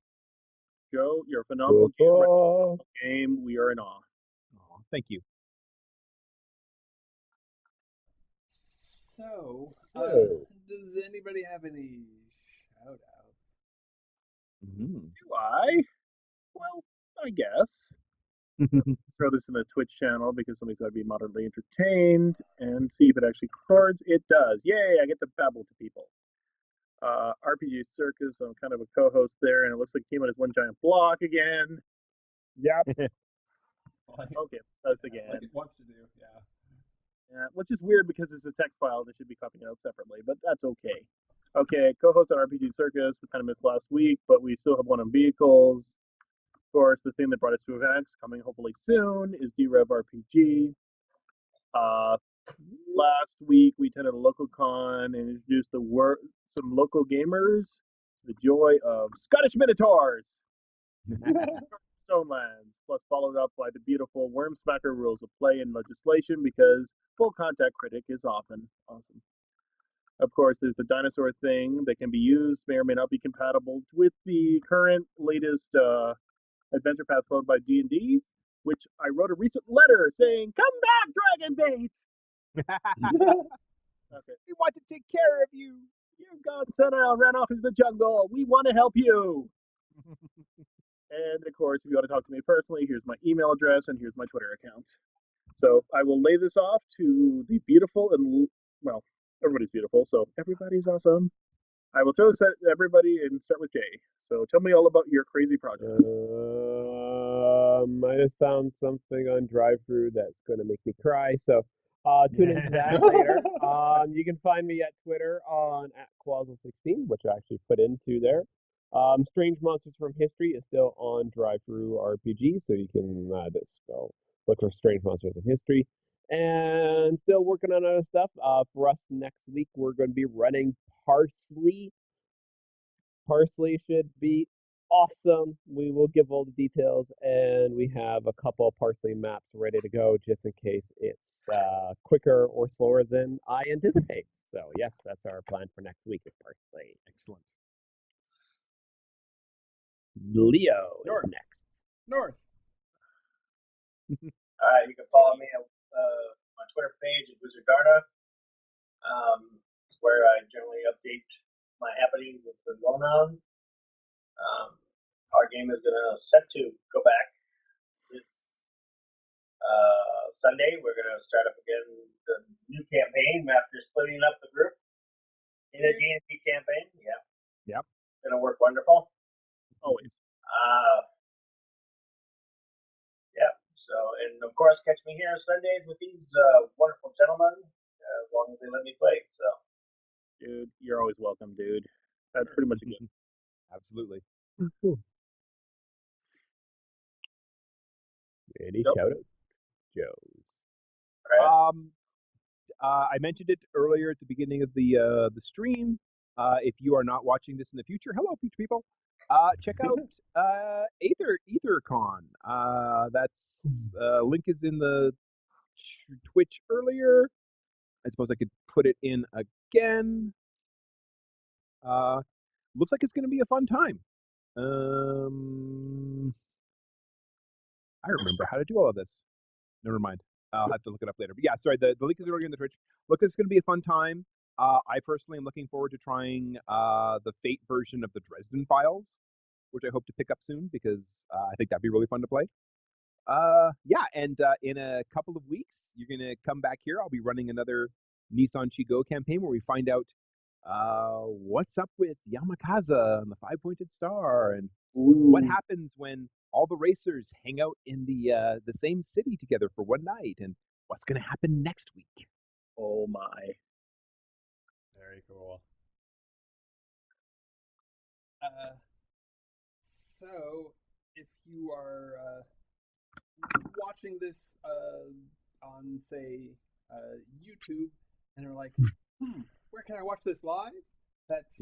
Joe, you're a phenomenal game. We are in awe. Aw, thank you. So, does anybody have any shout outs? Do I? Well, I guess. Throw this in the Twitch channel because somebody's got to be moderately entertained and see if it actually records. It does. Yay, I get to babble to people. RPG Circus, I'm kind of a co-host there, and it looks like Kima is one giant block again. Yep. Okay, us again. Like it wants to do, yeah. Yeah, which is weird because it's a text file that should be copied out separately, but that's okay. Okay, co-host on RPG Circus. We kind of missed last week, but we still have one on vehicles. Of course, the thing that brought us to events coming hopefully soon is D-Rev RPG. Last week we attended a local con and introduced some local gamers to the joy of Scottish Minotaurs. Stonelands, plus followed up by the beautiful Worm Smacker rules of play and legislation because full contact critic is often awesome. Of course, there's the dinosaur thing that can be used, may or may not be compatible with the current latest adventure path followed by D&D, which I wrote a recent letter saying, "Come back, Dragon Bates!" Okay. We want to take care of you. You've gone senile, ran off into the jungle. We want to help you. And of course, if you want to talk to me personally, here's my email address and here's my Twitter account. So I will lay this off to the beautiful and, well, everybody's beautiful, so everybody's awesome. I will throw this at everybody and start with Jay. So tell me all about your crazy projects. I just found something on drive-through that's going to make me cry. So tune into that later. You can find me at Twitter on @Quazzle16, which I actually put into there. Strange Monsters from History is still on drive-through RPG, so you can just go look for Strange Monsters in History. And still working on other stuff. For us next week, we're going to be running Parsley. Parsley should be awesome. We will give all the details, and we have a couple of Parsley maps ready to go just in case it's quicker or slower than I anticipate. So yes, that's our plan for next week with Parsley. Excellent. Leo North. is next. North. You can follow me on my Twitter page at Wizardarna, where I generally update my happenings with what's going on. Our game is set to go back this Sunday. We're going to start up again the new campaign after splitting up the group in a D&D campaign. Yeah. Yep. Going to work wonderful. Always. Yeah. So, and of course, catch me here Sundays with these wonderful gentlemen, as long as they let me play. So, dude, you're always welcome, dude. That's pretty much it. Absolutely. Any Nope. shout out? Joe's. right. I mentioned it earlier at the beginning of the stream. If you are not watching this in the future, hello, future people. Check out EtherCon. That's link is in the Twitch earlier. I suppose I could put it in again. Looks like it's going to be a fun time. I remember how to do all of this. Never mind. I'll have to look it up later. But yeah, sorry, the link is already in the Twitch. Look, it's going to be a fun time. I personally am looking forward to trying the Fate version of the Dresden Files, which I hope to pick up soon because I think that'd be really fun to play. Yeah, and in a couple of weeks, you're going to come back here. I'll be running another Nissan Chigo campaign where we find out what's up with Yamakaza and the five-pointed star, and what happens when all the racers hang out in the same city together for one night, and what's going to happen next week. Oh my. Very cool. So, if you are watching this on, say, YouTube, and are like, where can I watch this live? That's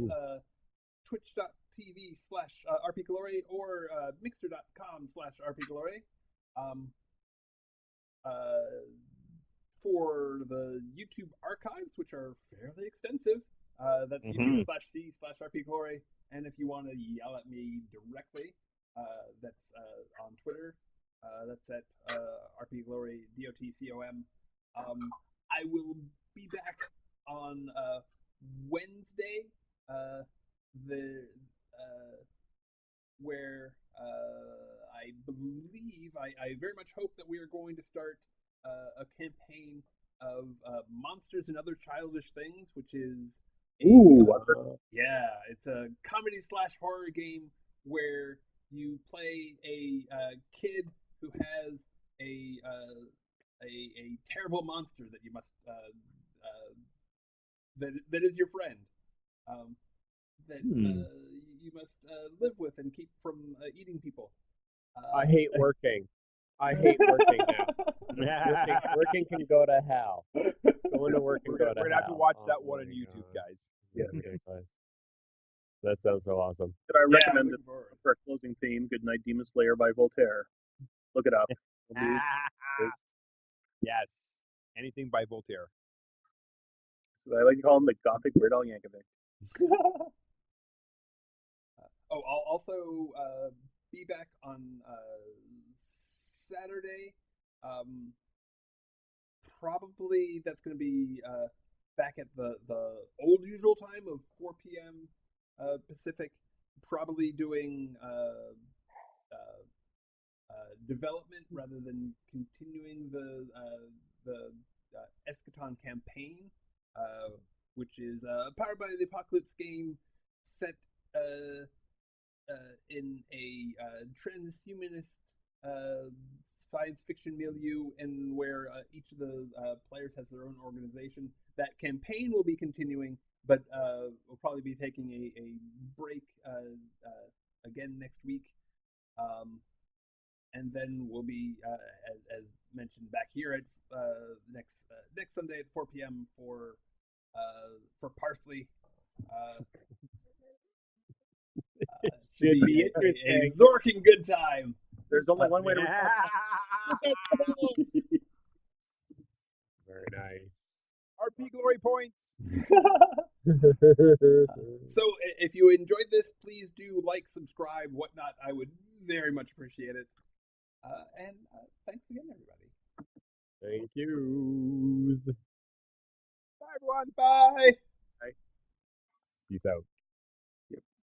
twitch.tv/RPGlory or mixer.com/RPGlory. For the YouTube archives, which are fairly extensive, that's youtube.com/c/RPGlory. And if you want to yell at me directly, that's on Twitter. That's at RPGlory, DOTCOM. I will be back on Wednesday, where I believe, I very much hope that we are going to start a campaign of Monsters and Other Childish Things, which is it's a comedy/horror game where you play a kid who has a terrible monster that you must that is your friend, that you must live with and keep from eating people. I hate working. I hate working now. Working can go to hell. Going to work and go to hell. We're gonna have to watch that one on YouTube, guys. Yeah, that sounds so awesome. I recommend it for our closing theme, Goodnight Demon Slayer by Voltaire. Look it up. Yes. Anything by Voltaire. So I like to call him the Gothic Weird Al Yankovic. I'll also be back on Saturday. Probably that's going to be back at the old usual time of 4 p.m. Pacific. Probably doing development rather than continuing the Eschaton campaign, which is a Powered by the Apocalypse game set in a transhumanist science fiction milieu, and where each of the players has their own organization. That campaign will be continuing, but we'll probably be taking a break again next week. And then we'll be, as mentioned, back here at next Sunday at 4 p.m. for Parsley. Should be interesting. A Zorking good time. There's only one way to Very nice. RPGlory points. So if you enjoyed this, please do like, subscribe, whatnot. I would very much appreciate it. And thanks again, everybody. Thank you. Bye, everyone. Bye. Peace out.